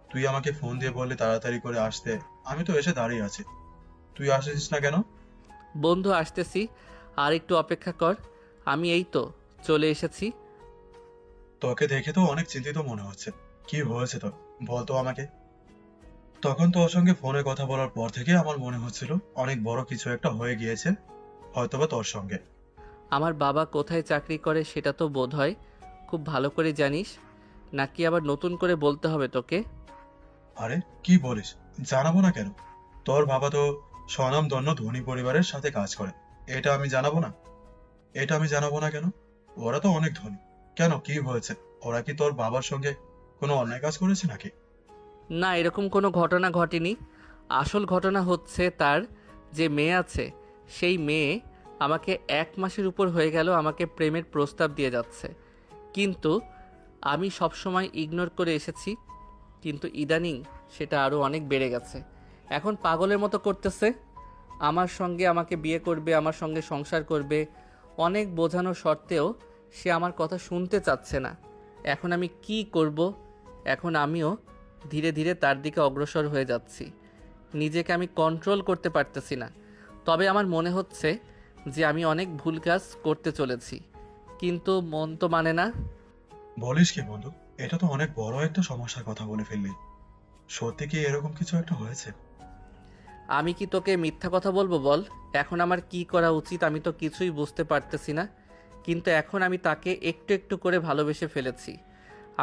তুই আমাকে ফোন দিয়ে বললি তাড়াতাড়ি করে আসতে, আমি তো এসে দাঁড়িয়ে আছি, তুই আসতেছিস না কেন? বন্ধু আসতেছি, আর একটু অপেক্ষা কর। আমি এই তো চলে এসেছি। তোকে দেখে তো অনেক চিন্তিত মনে হচ্ছে, কি হয়েছে তোর বলতো আমাকে। তখন তোর সঙ্গে ফোনে কথা বলার পর থেকে আমার মনে হচ্ছিল অনেক বড় কিছু একটা হয়ে গিয়েছে, হয়তোবা তোর সঙ্গে। আমার বাবা কোথায় চাকরি করে সেটা তো বোধহয় খুব ভালো করে জানিস, নাকি আবার নতুন করে বলতে হবে তোকে? আরে কি বলিস, জানাবো না কেন? তোর বাবা তো স্বনামধন্য ধনী পরিবারের সাথে কাজ করে, এটা আমি জানাবো না? এটা আমি জানাবো না কেন? ওরা তো অনেক ধনী। কেন, কি হয়েছে? ওরা কি তোর বাবার সঙ্গে কোনো অন্যায় কাজ করেছে নাকি? না, এরকম কোনো ঘটনা ঘটেনি। আসল ঘটনা হচ্ছে তার যে মেয়ে আছে, সেই মেয়ে আমাকে 1 মাসের উপর হয়ে গেল আমাকে প্রেমের প্রস্তাব দিয়ে যাচ্ছে, কিন্তু আমি সবসময় ইগনোর করে এসেছি। কিন্তু ইদানিং সেটা আরও অনেক বেড়ে গেছে। এখন পাগলের মতো করতেছে, আমার সঙ্গে আমাকে বিয়ে করবে, আমার সঙ্গে সংসার করবে। অনেক বোঝানো সত্ত্বেও সে আমার কথা শুনতে চাচ্ছে না। এখন আমি কি করব? এখন আমিও ধীরে ধীরে তার দিকে অগ্রসর হয়ে যাচ্ছি। নিজেকে আমি কন্ট্রোল করতে পারতেছি না। তবে আমার মনে হচ্ছে যে আমি অনেক ভুল কাজ করতে চলেছি, কিন্তু মন তো মানে না। বলিস কি বন্ধু, এটা তো অনেক বড় একটা সমস্যার কথা বলে ফেললি। সত্যি কি এরকম কিছু একটা হয়েছে? আমি কি তোকে মিথ্যা কথা বলবো বল? এখন আমার কি করা উচিত আমি তো কিছুই বুঝতে পারতেছি না। কিন্তু এখন আমি তাকে একটু একটু করে ভালোবেসে ফেলেছি।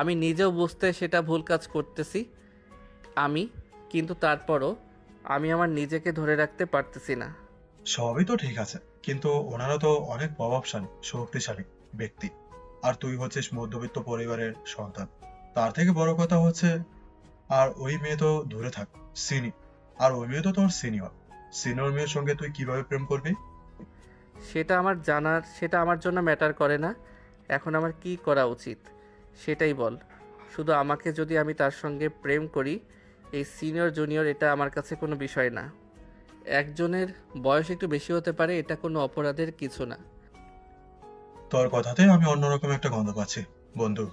আমি নিজেও বুঝতে সেটা ভুল কাজ করতেছি আমি, কিন্তু তারপরও আমি আমার নিজেকে ধরে রাখতে পারতেছি না। সবই তো ঠিক আছে, কিন্তু ওনারা তো অনেক প্রভাবশালী শক্তিশালী ব্যক্তি, আর তুই হচ্ছিস মধ্যবিত্ত পরিবারের সন্তান। তার থেকে বড় কথা হচ্ছে, আর ওই মেয়ে তো দূরে থাক, সিনি, আর ওই মেয়ে তো তোর সিনিয়র। সিনিয়র মেয়ের সঙ্গে তুই কিভাবে প্রেম করবি? সেটা আমার জন্য ম্যাটার করে না। এখন আমার কি করা উচিত সেটাই বল। শুধু আমাকে, যদি আমি তার সঙ্গে প্রেম করি, এই সিনিয়র জুনিয়র এটা আমার কাছে কোনো বিষয় না। একজনের বয়স একটু বেশি হতে পারে, এটা কোনো অপরাধের কিছু না। তোর কথাতে আমি অন্যরকম একটা গন্ধ পাচ্ছি বন্ধু।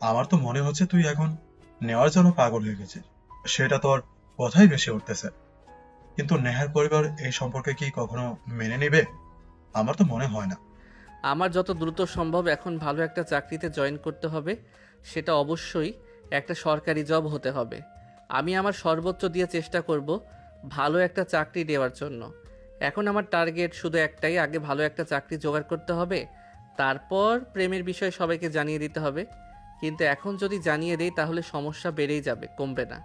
আমার তো মনে হচ্ছে তুই এখন নেওয়ার জন্য পাগল হয়ে গেছিস, সেটা তোর কথাই বেশি উঠতেছে। কিন্তু নেহার পরিবার এই সম্পর্কে কি কখনো মেনে নেবে? আমার তো মনে হয় না। আমার যত দ্রুত সম্ভব এখন ভালো একটা চাকরিতে জয়েন করতে হবে। সেটা অবশ্যই একটা সরকারি জব হতে হবে। আমি আমার সর্বোচ্চ দিয়ে চেষ্টা করব ভালো একটা চাকরি দেওয়ার জন্য। এখন আমার টার্গেট শুধু একটাই, আগে ভালো একটা চাকরি জোগাড় করতে হবে, তারপর প্রেমের বিষয়ে সবাইকে জানিয়ে দিতে হবে। কিন্তু এখন যদি জানিয়ে দেই তাহলে সমস্যা বেড়েই যাবে, কমবে না।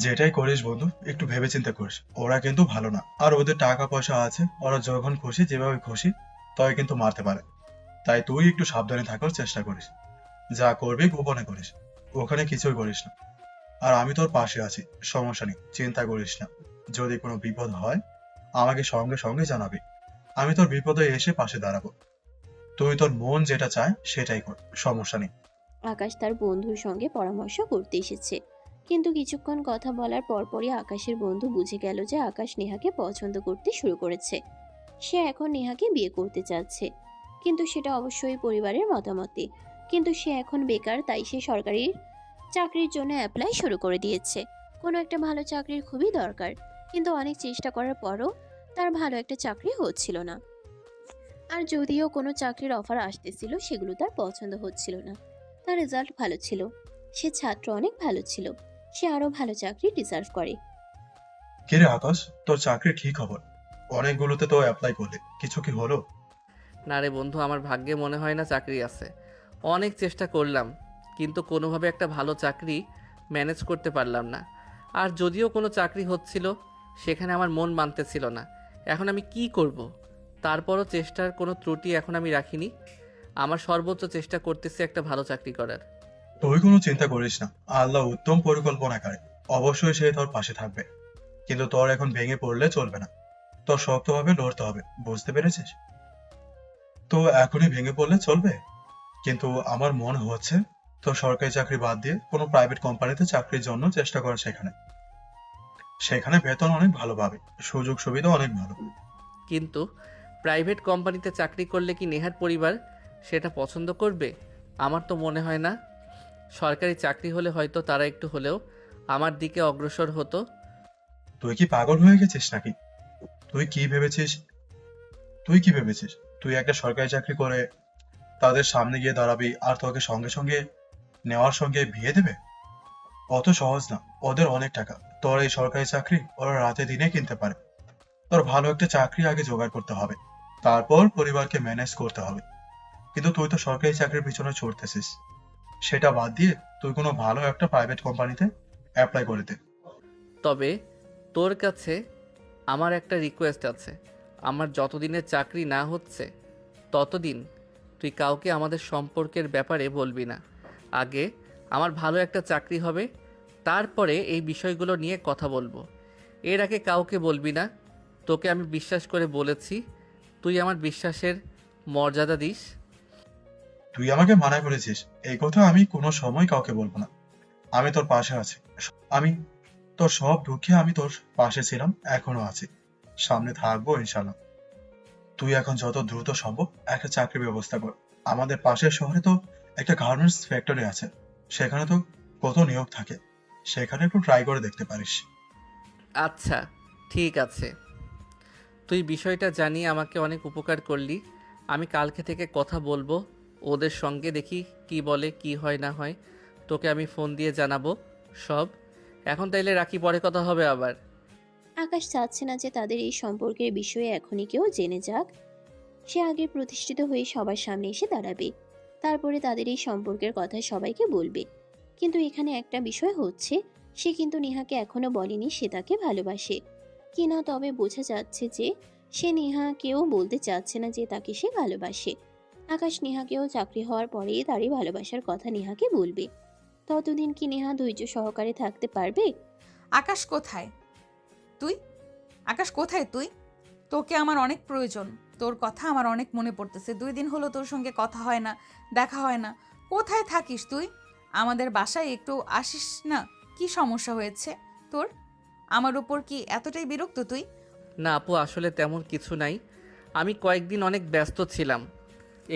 যেটাই করিস বন্ধু, একটু ভেবেচিন্তে করিস। ওরা কিন্তু ভালো না, আর ওদের টাকা পয়সা আছে, ওরা যখন খুশি যেভাবে খুশি তাই কিন্তু মারতে পারে। তাই তুই একটু সাবধানে থাকার চেষ্টা করিস। যা করবি গোপনে করিস, ওখানে কিছুই করিস না। আর আমি তোর পাশে আছি, সমস্যা নেই, চিন্তা করিস না। যদি কোনো বিপদ হয় আমাকে সঙ্গে সঙ্গে জানাবি, আমি তোর বিপদে এসে পাশে দাঁড়াবো। তুই তোর মন যেটা চায় সেটাই কর, সমস্যা নেই। আকাশ তার বন্ধুর সঙ্গে পরামর্শ করতে এসেছে, কিন্তু কিছুক্ষণ কথা বলার পরপরই আকাশের বন্ধু বুঝে গেল যে আকাশ নেহাকে পছন্দ করতে শুরু করেছে। সে এখন নেহাকে বিয়ে করতে চাচ্ছে, কিন্তু সেটা অবশ্যই পরিবারের মতামতে। কিন্তু সে এখন বেকার, তাই সে সরকারি চাকরির জন্য অ্যাপ্লাই শুরু করে দিয়েছে। কোনো একটা ভালো চাকরির খুবই দরকার, কিন্তু অনেক চেষ্টা করার পরও তার ভালো একটা চাকরি হচ্ছিল না। আর যদিও কোনো চাকরির অফার আসতেছিল, সেগুলো তার পছন্দ হচ্ছিল না। তার রেজাল্ট ভালো ছিল, সে ছাত্র অনেক ভালো ছিল, সে আরো ভালো চাকরি ডিজার্ভ করে। কিরে আকাশ, তোর চাকরি ঠিক খবর? অনেকগুলোতে তো অ্যাপ্লাই করলে, কিছু কি হলো? না রে বন্ধু, আমার ভাগ্যে মনে হয় না চাকরি আছে। অনেক চেষ্টা করলাম, কিন্তু কোনোভাবে একটা ভালো চাকরি ম্যানেজ করতে পারলাম না। আর যদিও কোনো চাকরি হচ্ছিল, সেখানে আমার মন মানতেছিল না। এখন আমি কি করব? তারপরও চেষ্টার কোনো ত্রুটি এখন আমি রাখিনি। আমার সর্বোচ্চ চেষ্টা করতেছি একটা ভালো চাকরি করার। তুই কোনো চিন্তা করিস না, আল্লাহ উত্তম পরিকল্পনাকারী, অবশ্যই সে তোর পাশে থাকবে। কিন্তু তোর এখন ভেঙে পড়লে চলবে না, তোর শক্তভাবে লড়তে হবে, বুঝতে পেরেছিস? তো এখনই ভেঙে পড়লে চলবে? কিন্তু আমার মনে হচ্ছে তোর সরকারি চাকরি বাদ দিয়ে কোনো প্রাইভেট কোম্পানিতে চাকরির জন্য চেষ্টা করা। সেখানে সেখানে বেতন অনেক ভালো পাবে, সুযোগ সুবিধা অনেক ভালো। কিন্তু প্রাইভেট কোম্পানিতে চাকরি করলে কি নেহার পরিবার সেটা পছন্দ করবে? আমার তো মনে হয় না। সরকারি চাকরি হলে হয়তো তারা একটু হলেও আমার দিকে অগ্রসর হতো। তুই কি পাগল হয়ে গেছিস নাকি? তুই কি ভেবেছিস তুই কি ভেবেছিস তুই একটা সরকারি চাকরি করে তাদের সামনে গিয়ে দাঁড়াবি আর তোকে সঙ্গে সঙ্গে নেওয়ার সঙ্গে বিয়ে দেবে? অত সহজ না, ওদের অনেক টাকা। তোর এই সরকারি চাকরি ওরা রাতে দিনে কিনতে পারে। তোর ভালো একটা চাকরি আগে জোগাড় করতে হবে, তারপর পরিবারকে ম্যানেজ করতে হবে। কিন্তু তুই তো সরকারি চাকরির পিছনে ছুটতেছিস, সেটা বাদ দিয়ে তুই কোনো ভালো একটা প্রাইভেট কোম্পানিতে অ্যাপ্লাই করে দে। তবে তোর কাছে আমার একটা রিকোয়েস্ট আছে। আমার যতদিনের চাকরি না হচ্ছে ততদিন তুই কাউকে আমাদের সম্পর্কের ব্যাপারে বলবি না। আগে আমার ভালো একটা চাকরি হবে, তারপরে এই বিষয়গুলো নিয়ে কথা বলবো। এর আগে কাউকে বলবি না। তোকে আমি বিশ্বাস করে বলেছি, তুই আমার বিশ্বাসের মর্যাদা দিস। তুই আমাকে মানা করেছিস, এই কথা আমি কোনো সময় কাউকে বলবো না। আমি তোর পাশে আছি। আমি তোর সব দুঃখে আমি তোর পাশে ছিলাম, এখনো আছি, সামনে থাকবো ইনশাল্লাহ। তুই এখন যত দ্রুত সম্ভব একটা চাকরির ব্যবস্থা কর। আমাদের পাশের শহরে তো একটা গার্মেন্টস ফ্যাক্টরি আছে, সেখানে তো কত নিয়োগ থাকে, সেখানে একটু ট্রাই করে দেখতে পারিস। আচ্ছা, ঠিক আছে। তুই বিষয়টা জানিয়ে আমাকে অনেক উপকার করলি। আমি কালকে থেকে কথা বলবো ওদের সঙ্গে, দেখি কি বলে, কি হয় না হয়। তোকে আমি ফোন দিয়ে জানাবো সব। এখন তাইলে রাখি, পরে কথা হবে আবার। আকাশ চাচ্ছে না যে তাদের এই সম্পর্কের বিষয়ে এখনই কেউ জেনে যাক। সে আগে প্রতিষ্ঠিত হয়ে সবার সামনে এসে দাঁড়াবে, তারপরে তাদের এই সম্পর্কের কথা সবাইকে বলবে। কিন্তু এখানে একটা বিষয় হচ্ছে, সে কিন্তু নেহাকে এখনো বলেনি সে তাকে ভালোবাসে কিনা। তবে বোঝা যাচ্ছে যে সে নেহাকেও বলতে চাচ্ছে না যে তাকে সে ভালোবাসে। আকাশ নেহাকেও চাকরি হওয়ার পরেই তারই ভালোবাসার কথা নেহাকে বলবে। ততদিন কি নেহা ধৈর্য সহকারে থাকতে পারবে? আকাশ কোথায় তুই? আকাশ কোথায় তুই? তোকে আমার অনেক প্রয়োজন। তোর কথা আমার অনেক মনে পড়তেছে। 2 দিন হলো তোর সঙ্গে কথা হয় না, দেখা হয় না। কোথায় থাকিস তুই? আমাদের বাসায় একটু আসিস না? কি সমস্যা হয়েছে তোর? আমার উপর কি এতটাই বিরক্ত তুই? না আপু, আসলে তেমন কিছু নাই। আমি কয়েকদিন অনেক ব্যস্ত ছিলাম,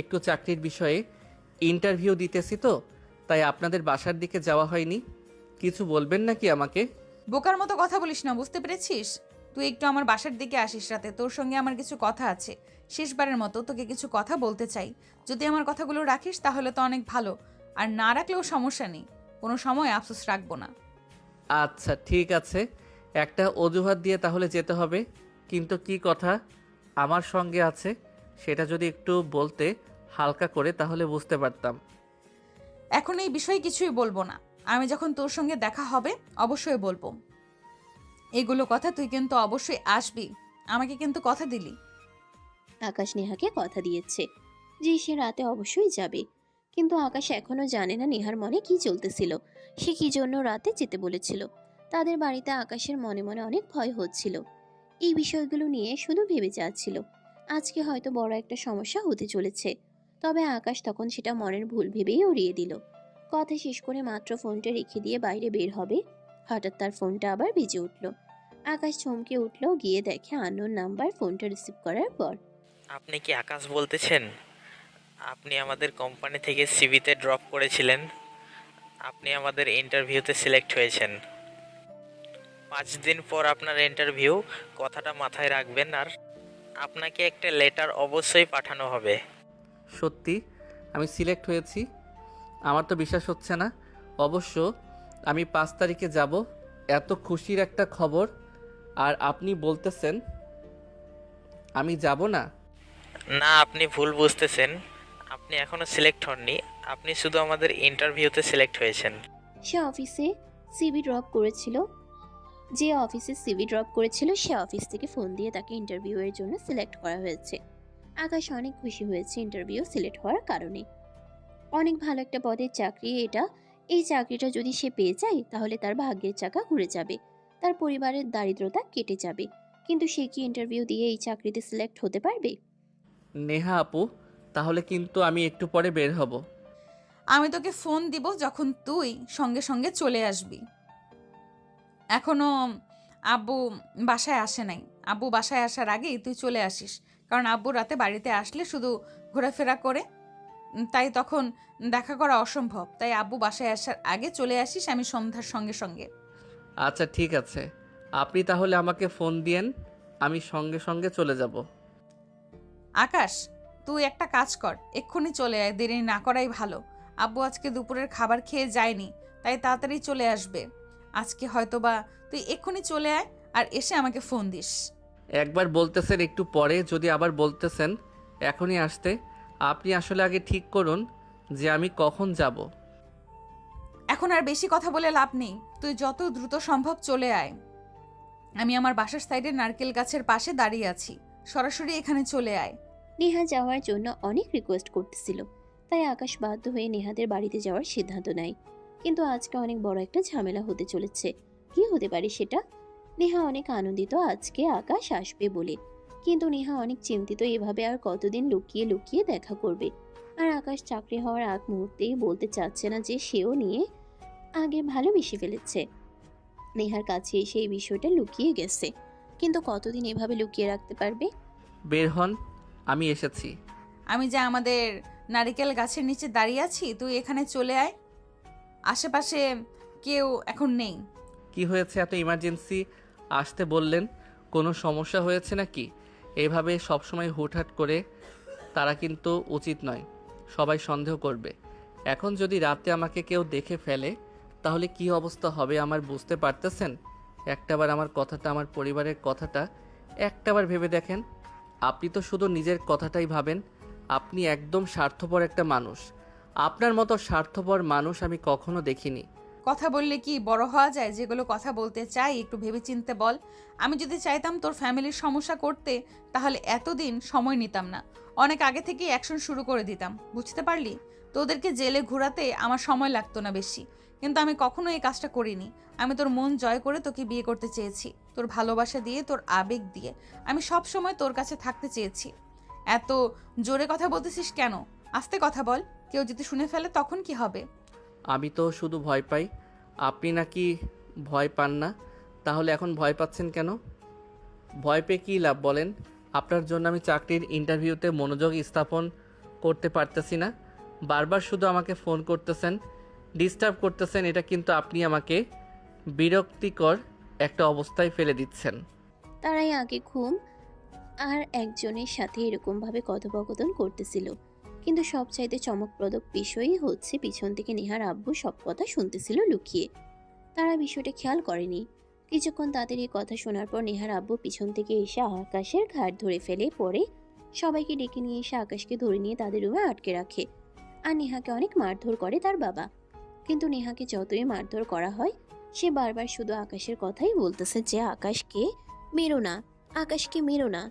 একটু চাকরির বিষয়ে ইন্টারভিউ দিতেছি তো, তাই আপনাদের বাসার দিকে যাওয়া হয়নি। কিছু বলবেন নাকি আমাকে? বোকার মতো কথা বলিস না, বুঝতে পেরেছিস? তুই একটু আমার বাসার দিকে আসিস রাতে, তোর সঙ্গে আমার কিছু কথা আছে। শেষবারের মতো তোকে কিছু কথা বলতে চাই। যদি আমার কথাগুলো রাখিস তাহলে তো অনেক ভালো, আর না রাখলেও সমস্যা নেই, কোনো সময় আফসোস রাখবো না। আচ্ছা ঠিক আছে, একটা অজুহাত দিয়ে তাহলে যেতে হবে। কিন্তু কি কথা আমার সঙ্গে আছে সেটা যদি একটু বলতে হালকা করে, তাহলে বুঝতে পারতাম। এখন এই বিষয়ে কিছুই বলবো না। আমি যখন তোর সঙ্গে দেখা হবে অবশ্যই বলবো এগুলো কথা। তুই কিন্তু অবশ্যই আসবি, আমাকে কিন্তু কথা দিলি। আকাশ নেহাকে কথা দিয়েছে যে সে রাতে অবশ্যই যাবে। কিন্তু আকাশ এখনো জানে না নেহার মনে কি চলতেছিল, সে কি জন্য রাতে যেতে বলেছিল। তাদের বাড়িতে আকাশের মনে মনে অনেক ভয় হচ্ছিল। এই বিষয়গুলো নিয়ে শুধু ভেবে যাচ্ছিল আজকে হয়তো বড় একটা সমস্যা হতে চলেছে। তবে আকাশ তখন সেটা মনের ভুল ভেবেই উড়িয়ে দিল। কথা শেষ করে মাত্র ফোনটা রেখে দিয়ে বাইরে বের হবে, হঠাৎ তার ফোনটা আবার বেজে উঠল। আকাশ চমকে উঠল, গিয়ে দেখে আননোন নাম্বার। ফোনটা রিসিভ করার পর, আপনি কি আকাশ বলতেছেন? আপনি আমাদের কোম্পানি থেকে সিভিতে ড্রপ করেছিলেন। আপনি আমাদের ইন্টারভিউতে সিলেক্ট হয়েছেন। 5 দিন পর আপনার ইন্টারভিউ, কথাটা মাথায় রাখবেন। আর আপনাকে একটা লেটার অবশ্যই পাঠানো হবে। সত্যি আমি সিলেক্ট হয়েছি? আমার তো বিশ্বাস হচ্ছে না। অবশ্য আমি 5 তারিখে যাব, এত খুশির একটা খবর, আর আপনি বলতেছেন আমি যাব না? না, আপনি ভুল বুঝতেছেন। আপনি এখনও সিলেক্ট হননি। আপনি শুধু আমাদের ইন্টারভিউতে সিলেক্ট হয়েছেন। সে অফিসে সিভি ড্রপ করেছিল যে অফিসে সিভি ড্রপ করেছিল সে অফিস থেকে ফোন দিয়ে তাকে ইন্টারভিউয়ের জন্য সিলেক্ট করা হয়েছে। আকাশ অনেক খুশি হয়েছে ইন্টারভিউ সিলেক্ট হওয়ার কারণে। অনেক ভালো একটা পদের চাকরি এটা। এই চাকরিটা যদি সে পেয়ে যায় তাহলে তার ভাগ্যের চাকা ঘুরে যাবে, তার পরিবারের দারিদ্রতা কেটে যাবে। কিন্তু সে কি ইন্টারভিউ দিয়ে এই চাকরিতে সিলেক্ট হতে পারবে? নেহা আপু, তাহলে কিন্তু আমি একটু পরে বের হব। আমি তোকে ফোন দিব যখন তুই সঙ্গে সঙ্গে চলে আসবি। এখনো আব্বু বাসায় আসে নাই। আব্বু বাসায় আসার আগেই তুই চলে আসিস, কারণ আব্বু রাতে বাড়িতে আসলে শুধু ঘোরাফেরা করে, তাই তখন দেখা করা অসম্ভব। তাই আব্বু বাসায় আসার আগে চলে আসিস, আমি সন্ধ্যার সঙ্গে সঙ্গে। আচ্ছা ঠিক আছে, আপনি তাহলে আমাকে ফোন দিয়েন, আমি সঙ্গে সঙ্গে চলে যাব। আকাশ, তুই একটা কাজ কর, এক্ষুনি চলে আয়, দেরি না করাই ভালো। আব্বু আজকে দুপুরের খাবার খেয়ে যায়নি, তাই তাড়াতাড়ি চলে আসবে আজকে। হয়তোবা তুই এক্ষুনি চলে আয় আর এসে আমাকে ফোন দিস। একবার বলতেছেন একটু পরে, যদি আবার বলতেছেন এখনই আসতে, আপনি আসলে আগে ঠিক করুন যে আমি কখন যাব। এখন আর বেশি কথা বলে লাভ নেই, তুই যত দ্রুত সম্ভব চলে আয়। আমি আমার বাসার সাইডে নারকেল গাছের পাশে দাঁড়িয়ে আছি, সরাসরি এখানে চলে আয়। নেহা যাওয়ার জন্য অনেক রিকোয়েস্ট করতেছিল, তাই আকাশ বাধ্য হয়ে নেহাদের বাড়িতে যাওয়ার সিদ্ধান্ত নেয়। কিন্তু আজকে অনেক বড় একটা ঝামেলা হতে চলেছে। কি হতে পারে সেটা? নেহা অনেক আনন্দিত আজকে আকাশ আসবে বলে, কিন্তু নেহা অনেক চিন্তিত এভাবে আর কতদিন লুকিয়ে লুকিয়ে দেখা করবে। আর আকাশ চাকরি হওয়ার আগ মুহূর্তেই বলতে চাচ্ছে না যে সেও নিয়ে আগে ভালোবেসে ফেলেছে। নেহার কাছে এসে এই বিষয়টা লুকিয়ে গেছে, কিন্তু কতদিন এভাবে লুকিয়ে রাখতে পারবে? বের হন, আমি এসেছি। আমি যে আমাদের নারিকেল গাছের নিচে দাঁড়িয়ে আছি, তুই এখানে চলে আয়। আশেপাশে কেউ এখন নেই। কি হয়েছে, এত ইমার্জেন্সি আসতে বললেন? কোনো সমস্যা হয়েছে নাকি? এইভাবে সবসময় হুটহাট করে তারা কিন্তু উচিত নয়, সবাই সন্দেহ করবে। এখন যদি রাতে আমাকে কেউ দেখে ফেলে তাহলে কি অবস্থা হবে আমার বুঝতে পারতেছেন? একটাবার আমার কথাটা, আমার পরিবারের কথাটা একটাবার ভেবে দেখেন। আপনি তো শুধু নিজের কথাটাই ভাবেন। আপনি একদম স্বার্থপর একটা মানুষ। আপনার মতো স্বার্থপর মানুষ আমি কখনো দেখিনি। কথা বললে কি বড় হওয়া যায়? যেগুলো কথা বলতে চাই একটু ভেবেচিন্তে বল। আমি যদি চাইতাম তোর ফ্যামিলির সমস্যা করতে, তাহলে এতদিন সময় নিতাম না, অনেক আগে থেকেই অ্যাকশন শুরু করে দিতাম। বুঝতে পারলি? তোদেরকে জেলে ঘোরাতে আমার সময় লাগতো না বেশি, কিন্তু আমি কখনো এই কাজটা করিনি। আমি তোর মন জয় করে তোকে বিয়ে করতে চেয়েছি, তোর ভালোবাসা দিয়ে, তোর আবেগ দিয়ে। আমি সব সময় তোর কাছে থাকতে চেয়েছি। এত জোরে কথা বলতেছিস কেন? আস্তে কথা বল, কেউ যদি শুনে ফেলে তখন কি হবে? আমি তো শুধু ভয় পাই, আপনি নাকি ভয় পান না? তাহলে এখন ভয় পাচ্ছেন কেন? ভয় পেয়ে কী লাভ বলেন? আপনার জন্য আমি চাকরির ইন্টারভিউতে মনোযোগ স্থাপন করতে পারতেছি না। বারবার শুধু আমাকে ফোন করতেছেন, ডিস্টার্ব করতেছেন। এটা কিন্তু আপনি আমাকে বিরক্তিকর একটা অবস্থায় ফেলে দিচ্ছেন। তারাই আগে ঘুম আর একজনের সাথে এরকমভাবে কথোপকথন করতেছিল। কিন্তু সবচাইতে চমকপ্রদ বিষয়ই হচ্ছে পিছন থেকে নেহার আব্বু সব কথা শুনতেছিল লুকিয়ে। তারা বিষয়টা খেয়াল করেনি। কিছুক্ষণ তাদের এই কথা শোনার পর নেহার আব্বু পিছন থেকে এসে আকাশের ঘাট ধরে ফেলে, পরে সবাইকে ডেকে নিয়ে এসে আকাশকে ধরে নিয়ে তাদের রুমে আটকে রাখে। আর নেহাকে অনেক মারধর করে তার বাবা। কিন্তু নেহাকে যতই মারধর করা হয়, সে বারবার শুধু আকাশের কথাই বলতেছে যে আকাশকে মেরো না, আকাশকে মেরো না।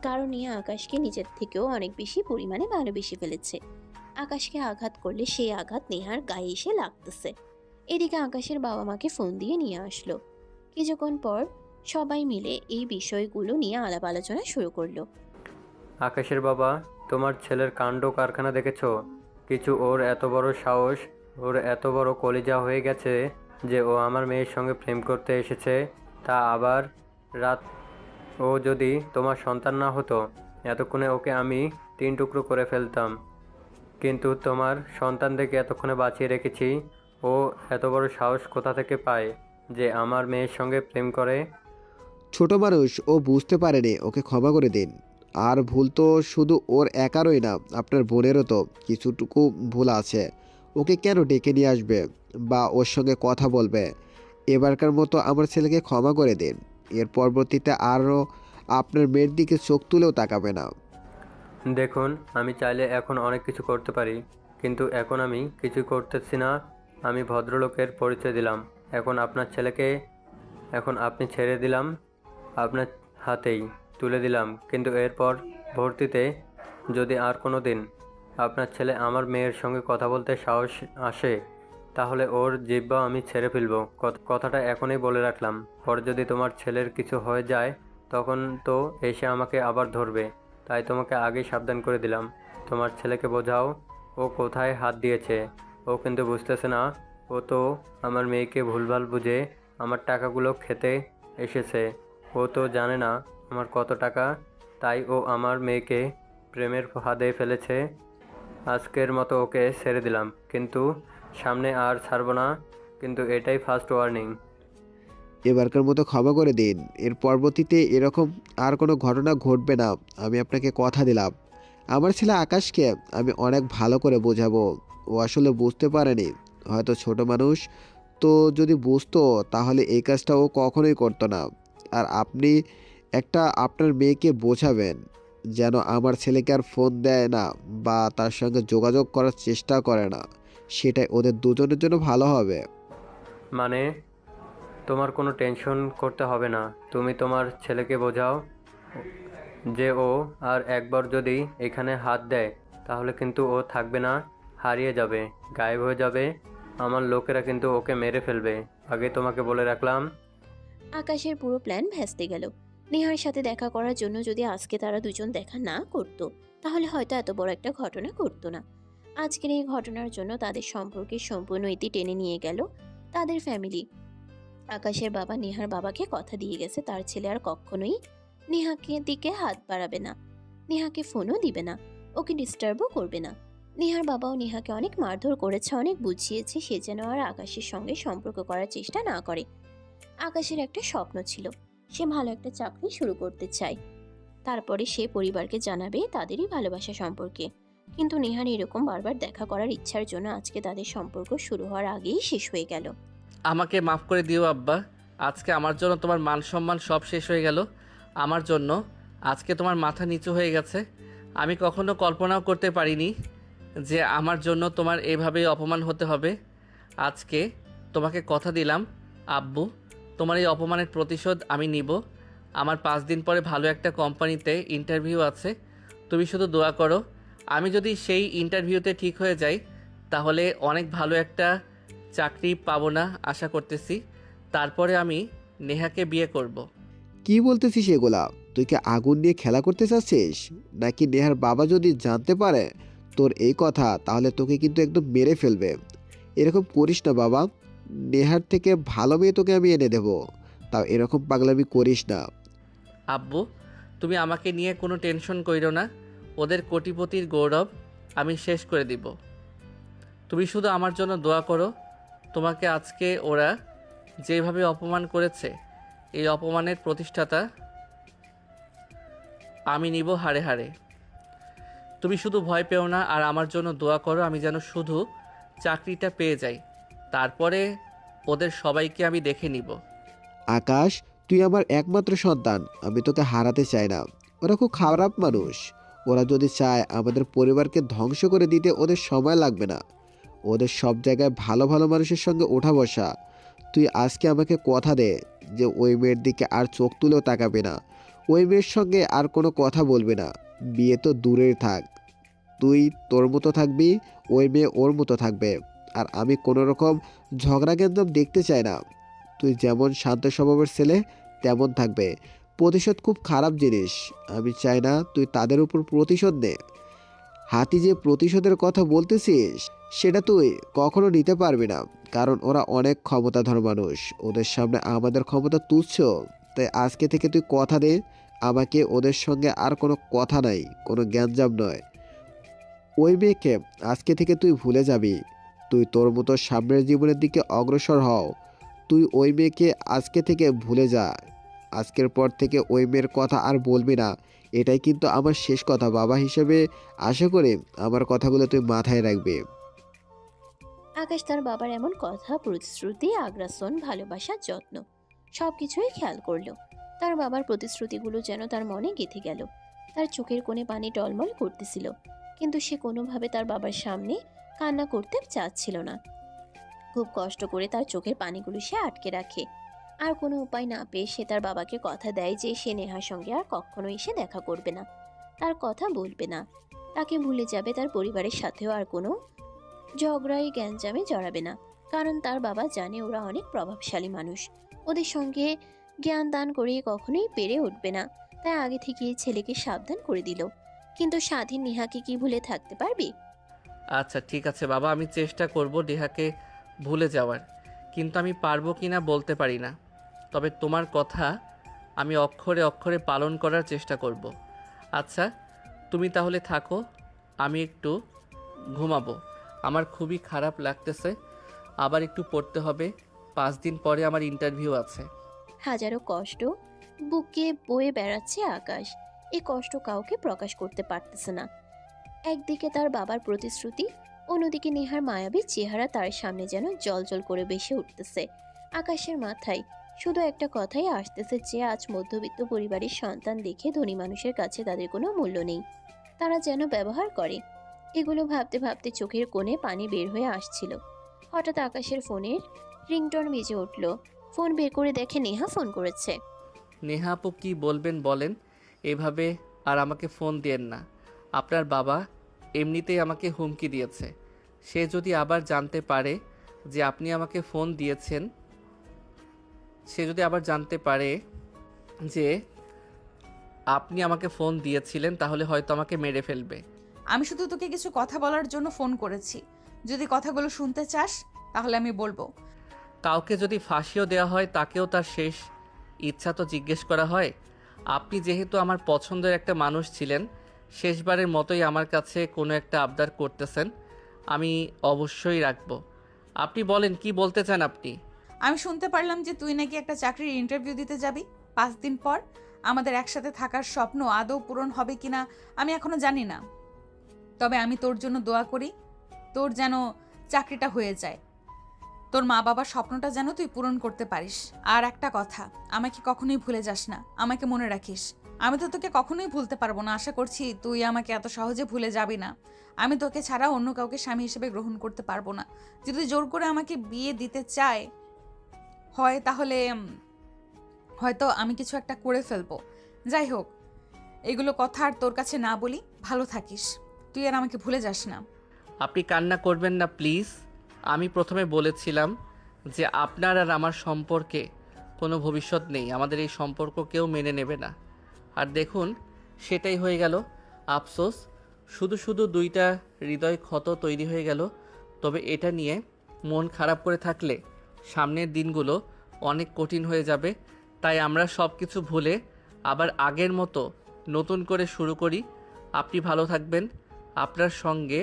কারণ নিয়ে আকাশকে নিজের থেকেও অনেক বেশি পরিমাণে ভালোবেসে ফেলেছে। আকাশকে আঘাত করলে সেই আঘাত নেহার গায়ে এসে লাগতেছে। এদিকে আকাশের বাবা মাকে ফোন দিয়ে নিয়ে আসলো। কিছুক্ষণ পর সবাই মিলে এই বিষয়গুলো নিয়ে আলাপ আলোচনা শুরু করলো। আকাশের বাবা, তোমার ছেলের কাণ্ড কারখানা দেখেছো? কিছু ওর এত বড় সাহস, ওর এত বড় কলিজা হয়ে গেছে যে ও আমার মেয়ের সঙ্গে প্রেম করতে এসেছে। তা আবার রাত, ও যদি তোমার সন্তান না হতো এতক্ষণে ওকে আমি 3 টুকরো করে ফেলতাম। কিন্তু তোমার সন্তান দেখে এতক্ষণে বাঁচিয়ে রেখেছি। ও এত বড় সাহস কোথা থেকে পায় যে আমার মেয়ের সঙ্গে প্রেম করে? ছোট মানুষ, ও বুঝতে পারেনি, ওকে ক্ষমা করে দিন। আর ভুল তো শুধু ওর একারই না, আপনার বোনেরও তো কিছুটুকু ভুল আছে। ওকে কেন ডেকে নিয়ে আসবে বা ওর সঙ্গে কথা বলবে? এবারকার মতো আমার ছেলেকে ক্ষমা করে দিন। এর পরবর্তীতে আরও আপনার মেয়ের দিকে চোখ তুলেও তাকাবে না। দেখুন, আমি চাইলে এখন অনেক কিছু করতে পারি, কিন্তু এখন আমি কিছু করতেছি না। আমি ভদ্রলোকের পরিচয় দিলাম। এখন আপনি ছেড়ে দিলাম, আপনার হাতেই তুলে দিলাম। কিন্তু এরপর ভর্তিতে যদি আর কোনো দিন আপনার ছেলে আমার মেয়ের সঙ্গে কথা বলতে সাহস আসে, তাহলে ওর জিহ্বা আমি ছেড়ে ফেলবো। কথাটা এখনই বলে রাখলাম। পরে যদি তোমার ছেলের কিছু হয়ে যায়, তখন তো এসে আমাকে আবার ধরবে। তাই তোমাকে আগেই সাবধান করে দিলাম। তোমার ছেলেকে বোঝাও ও কোথায় হাত দিয়েছে। ও কিন্তু বুঝতেছে না। ও তো আমার মেয়েকে ভুলভাল বুঝে আমার টাকাগুলো খেতে এসেছে। ও তো জানে না আমার কত টাকা। তাই ও আমার মেয়েকে প্রেমের ফাঁদে ফেলেছে। আজকের মতো ওকে ছেড়ে দিলাম, কিন্তু সামনে আর ছাড়বো না। কিন্তু এটাই ফার্স্ট ওয়ার্নিং। এবারকার মতো ক্ষমা করে দিন। এর পরবর্তীতে এরকম আর কোনো ঘটনা ঘটবে না, আমি আপনাকে কথা দিলাম। আমার ছেলে আকাশকে আমি অনেক ভালো করে বোঝাবো। ও আসলে বুঝতে পারেনি, হয়তো ছোট মানুষ তো, যদি বুঝতো তাহলে এই কাজটা ও কখনোই করতো না। আর আপনি আপনার মেয়েকে বোঝাবেন যেন আমার ছেলেকে আর ফোন দেয় না বা তার সঙ্গে যোগাযোগ করার চেষ্টা করে না। সেটাই ওদের দুজনের জন্য ভালো হবে। মানে তোমার কোনো টেনশন করতে হবে না। তুমি তোমার ছেলেকে বোঝাও যে ও আর একবার যদি এখানে হাত দেয়, তাহলে কিন্তু ও থাকবে না, হারিয়ে যাবে, গায়েব হয়ে যাবে। আমার লোকেরা কিন্তু ওকে মেরে ফেলবে। আগে তোমাকে বলে রাখলাম। আকাশের পুরো প্ল্যান ভেস্তে গেল। নেহার সাথে দেখা করার জন্য যদি আজকে তারা দুজন দেখা না করতো, তাহলে হয়তো এত বড় একটা ঘটনা ঘটতো না। আজকের এই ঘটনার জন্য তাদের সম্পর্কের সম্পূর্ণ ইতি টেনে নিয়ে গেল তাদের ফ্যামিলি। আকাশের বাবা নেহার বাবাকে কথা দিয়ে গেছে তার ছেলে আর কখনোই নেহাকে দিকে হাত বাড়াবে না, নেহাকে ফোনও দিবে না, ওকে ডিস্টার্বও করবে না। নেহার বাবাও নেহাকে অনেক মারধর করেছে, অনেক বুঝিয়েছে সে যেন আর আকাশের সঙ্গে সম্পর্ক করার চেষ্টা না করে। আকাশের একটা স্বপ্ন ছিল, সে ভালো একটা চাকরি শুরু করতে চায়। তারপরে সে পরিবারকে জানাবে তাদেরই ভালোবাসা সম্পর্কে। কিন্তু নেহার এরকম বারবার দেখা করার ইচ্ছার জন্য আজকে তাদের সম্পর্ক শুরু হওয়ার আগেই শেষ হয়ে গেল। আমাকে মাফ করে দিও আব্বা। আজকে আমার জন্য তোমার মান সম্মান সব শেষ হয়ে গেল। আমার জন্য আজকে তোমার মাথা নিচু হয়ে গেছে। আমি কখনো কল্পনাও করতে পারিনি যে আমার জন্য তোমার এভাবেই অপমান হতে হবে। আজকে তোমাকে কথা দিলাম আব্বু, তোমার এই অপমানের প্রতিশোধ আমি নিব। আমার 5 দিন পরে ভালো একটা কোম্পানিতে ইন্টারভিউ আছে। তুমি শুধু দোয়া করো, আমি যদি সেই ইন্টারভিউতে ঠিক হয়ে যাই তাহলে অনেক ভালো একটা চাকরি পাবো না আশা করতেছি। তারপরে আমি নেহাকে বিয়ে করব। কি বলতেছিস এগুলা? তুই কি আগুন নিয়ে খেলা করতে চাচ্ছিস নাকি? নেহার বাবা যদি জানতে পারে তোর এই কথা, তাহলে তোকে কিন্তু একদম মেরে ফেলবে। এরকম করিস না বাবা। নেহার থেকে ভালো মেয়ে তোকে আমি এনে দেব, তাও এরকম পাগলামি করিস না। আব্বু, তুমি আমাকে নিয়ে কোনো টেনশন কইরো না। ওদের কোটিপতির গৌরব আমি শেষ করে দিব। তুমি শুধু আমার জন্য দোয়া করো। তোমাকে আজকে ওরা যেভাবে অপমান করেছে, এই অপমানের প্রতিষ্ঠাতা আমি নিব হাড়ে হাড়ে। তুমি শুধু ভয় পেও না আর আমার জন্য দোয়া করো আমি যেন শুধু চাকরিটা পেয়ে যাই। তারপরে ওদের সবাইকে আমি দেখে নিব। আকাশ, তুই আমার একমাত্র সন্তান, আমি তোকে হারাতে চাই না। ওরা খুব খারাপ মানুষ। ওরা যদি চায় আমাদের পরিবারকে ধ্বংস করে দিতে, ওদের সময় লাগবে না। ওদের সব জায়গায় ভালো ভালো মানুষের সঙ্গে ওঠা বসা। তুই আজকে আমাকে কথা দে যে ওই মেয়ের দিকে আর চোখ তুলেও তাকাবে না, ওই মেয়ের সঙ্গে আর কোনো কথা বলবে না। বিয়ে তো দূরের থাক, তুই তোর মতো থাকবি, ওই মেয়ে ওর মতো থাকবে। আর আমি কোনো রকম ঝগড়া গ্যাঞ্জাম দেখতে চাই না। তুই যেমন শান্ত স্বভাবের ছেলে তেমন থাকবে। প্রতিশোধ খুব খারাপ জিনিস, আমি চাই না তুই তাদের উপর প্রতিশোধ নে। হাতি যে প্রতিশোধের কথা বলতেছিস সেটা তুই কখনো নিতে পারবি না, কারণ ওরা অনেক ক্ষমতাধর মানুষ। ওদের সামনে আমাদের ক্ষমতা তুচ্ছ। তাই আজকে থেকে তুই কথা দে আমাকে, ওদের সঙ্গে আর কোনো কথা নাই, কোনো গ্যাঞ্জাম নয়। ওই মেয়েকে আজকে থেকে তুই ভুলে যাবি। তুই তোর মতো সামনের জীবনের দিকে অগ্রসর হও। তুই ওই মেয়েকে আজকে থেকে ভুলে যা। আজকের পর থেকে ওই মেয়ের কথা আর বলবি না। এটাই কিন্তু আমার শেষ কথা বাবা হিসেবে। আশা করি আমার কথাগুলো তুই মাথায় রাখবি। আকাশ তার বাবার এমন কথা, প্রতিশ্রুতি, আগ্রাসন, ভালোবাসা, যত্ন সবকিছুই খেয়াল করলো। তার বাবার প্রতিশ্রুতিগুলো যেন তার মনে গেঁথে গেল। তার চোখের কোণে পানি টলমল করতেছিল, কিন্তু সে কোনোভাবে তার বাবার সামনে কান্না করতে চাচ্ছিল না। খুব কষ্ট করে তার চোখের পানিগুলো সে আটকে রাখে। আর কোনো উপায় না পেয়ে সে তার বাবাকে কথা দেয় যে সে নেহার সঙ্গে আর কখনো এসে দেখা করবে না, তার কথা বলবে না, তাকে ভুলে যাবে, তার পরিবারের সাথেও আর কোনো ঝগড়াই গ্যাঞ্জামে জড়াবে না। কারণ তার বাবা জানে ওরা অনেক প্রভাবশালী মানুষ, ওদের সঙ্গে জ্ঞান দান করে কখনোই পেরে উঠবে না। তাই আগে থেকে ছেলেকে সাবধান করে দিল। কিন্তু স্বাধীন নেহাকে কি ভুলে থাকতে পারবি? আচ্ছা ঠিক আছে বাবা, আমি চেষ্টা করব নেহাকে ভুলে যাওয়ার, কিন্তু আমি পারবো কি না বলতে পারি না। তবে তোমার কথা আমি অক্ষরে অক্ষরে পালন করার চেষ্টা করব। আচ্ছা তুমি তাহলে থাকো, আমি একটু ঘুমাবো। আমার খুবই খারাপ লাগতেছে, আবার একটু পড়তে হবে। 5 দিন পরে আমার ইন্টারভিউ আছে। হাজারো কষ্ট বুকে বয়ে বেড়াচ্ছে আকাশ। এই কষ্ট কাউকে প্রকাশ করতে পারতেছে না। একদিকে তার বাবার প্রতিশ্রুতি, অন্যদিকে নেহার মায়াবী চেহারা তার সামনে যেন জলজল করে ভেসে উঠতেছে। আকাশের মাথায় শুধু একটা কথাই আসতেছে যে আজ মধ্যবিত্ত পরিবারের সন্তান দেখে ধনী মানুষের কাছে তাদের কোনো মূল্য নেই, তারা যেন ব্যবহার করে। এগুলো ভাবতে ভাবতে চোখের কোণে পানি বের হয়ে আসছিল। হঠাৎ আকাশের ফোনের রিংটোন বেজে উঠল। ফোন বের করে দেখে নেহা ফোন করেছে। নেহা আপু কী বলবেন বলেন, এভাবে আর আমাকে ফোন দিয়েন না। আপনার বাবা এমনিতেই আমাকে হুমকি দিয়েছে, সে যদি আবার জানতে পারে যে আপনি আমাকে ফোন দিয়েছেন, সে যদি আবার জানতে পারে যে আপনি আমাকে ফোন দিয়েছিলেন, তাহলে হয়তো আমাকে মেরে ফেলবে। আমি শুধু তোকে কিছু কথা বলার জন্য ফোন করেছি। যদি কথাগুলো শুনতে চাস তাহলে আমি বলবো। কাউকে যদি ফাঁসিও দেওয়া হয় তাকেও তার শেষ ইচ্ছা তো জিজ্ঞেস করা হয়। আপনি যেহেতু আমার পছন্দের একটা মানুষ ছিলেন, শেষবারের মতোই আমার কাছে কোনো একটা আবদার করতেছেন, আমি অবশ্যই রাখবো। আপনি বলেন কি বলতে চান আপনি? আমি শুনতে পারলাম যে তুই নাকি একটা চাকরির ইন্টারভিউ দিতে যাবি 5 দিন পর। আমাদের একসাথে থাকার স্বপ্ন আদৌ পূরণ হবে কিনা আমি এখনো জানি না, তবে আমি তোর জন্য দোয়া করি তোর যেন চাকরিটা হয়ে যায়, তোর মা বাবার স্বপ্নটা যেন তুই পূরণ করতে পারিস। আর একটা কথা, আমাকে কখনোই ভুলে যাস না, আমাকে মনে রাখিস। আমি তো তোকে কখনোই ভুলতে পারবো না, আশা করছি তুই আমাকে এত সহজে ভুলে যাবি না। আমি তোকে ছাড়া অন্য কাউকে স্বামী হিসেবে গ্রহণ করতে পারবো না। যদি জোর করে আমাকে বিয়ে দিতে চায় হয় তাহলে হয়তো আমি কিছু একটা করে ফেলবো। যাই হোক, এগুলো কথা আর তোর কাছে না বলি, ভালো থাকিস, তুই আর আমাকে ভুলে যাস না। আপনি কান্না করবেন না প্লিজ। আমি প্রথমে বলেছিলাম যে আপনার আর আমার সম্পর্কে কোনো ভবিষ্যৎ নেই, আমাদের এই সম্পর্ক কেউ মেনে নেবে না। আর দেখুন সেটাই হয়ে গেল। আফসোস, শুধু শুধু 2টা হৃদয় ক্ষত তৈরি হয়ে গেল। তবে এটা নিয়ে মন খারাপ করে থাকলে সামনের দিনগুলো অনেক কঠিন হয়ে যাবে। তাই আমরা সব কিছু ভুলে আবার আগের মতো নতুন করে শুরু করি। আপনি ভালো থাকবেন। আপনার সঙ্গে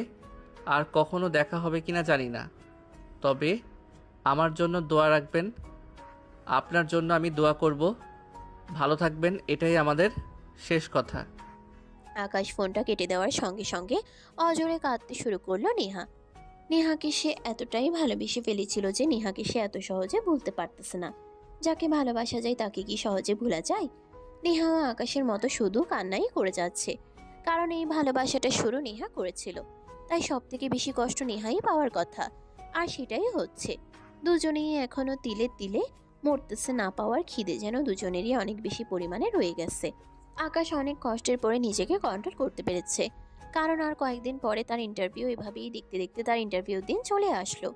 আর কখনো দেখা হবে কিনা জানি না, তবে আমার জন্য দোয়া রাখবেন। আপনার জন্য আমি দোয়া করব। ভালো থাকবেন, এটাই আমাদের শেষ কথা। আকাশ ফোনটা কেটে দেওয়ার সঙ্গে সঙ্গে অজোরে কাঁদতে শুরু করলো নেহা। নেহাকে সে এতটাই ভালোবেসে ফেলেছিল যে নেহাকে সে এত সহজে ভুলতে পারতেছে না। যাকে ভালোবাসা যায় তাকে কি সহজে ভোলা যায়? নেহা আকাশের মতো শুধু কান্নাই করে যাচ্ছে, কারণ এই ভালোবাসাটা শুরু নেহা করেছিল। তাই সব থেকে বেশি কষ্ট নেহাই পাওয়ার কথা, আর সেটাই হচ্ছে। দুজনেই এখনো তিলে তিলে মরতেছে, না পাওয়ার খিদে যেন দুজনেরই অনেক বেশি পরিমাণে রয়ে গেছে। আকাশ অনেক কষ্টের পরে নিজেকে কন্ট্রোল করতে পেরেছে, কারণ আর কয়েকদিন পরে তার ইন্টারভিউ। এভাবেই দেখতে দেখতে তার ইন্টারভিউ দিন চলে আসলো।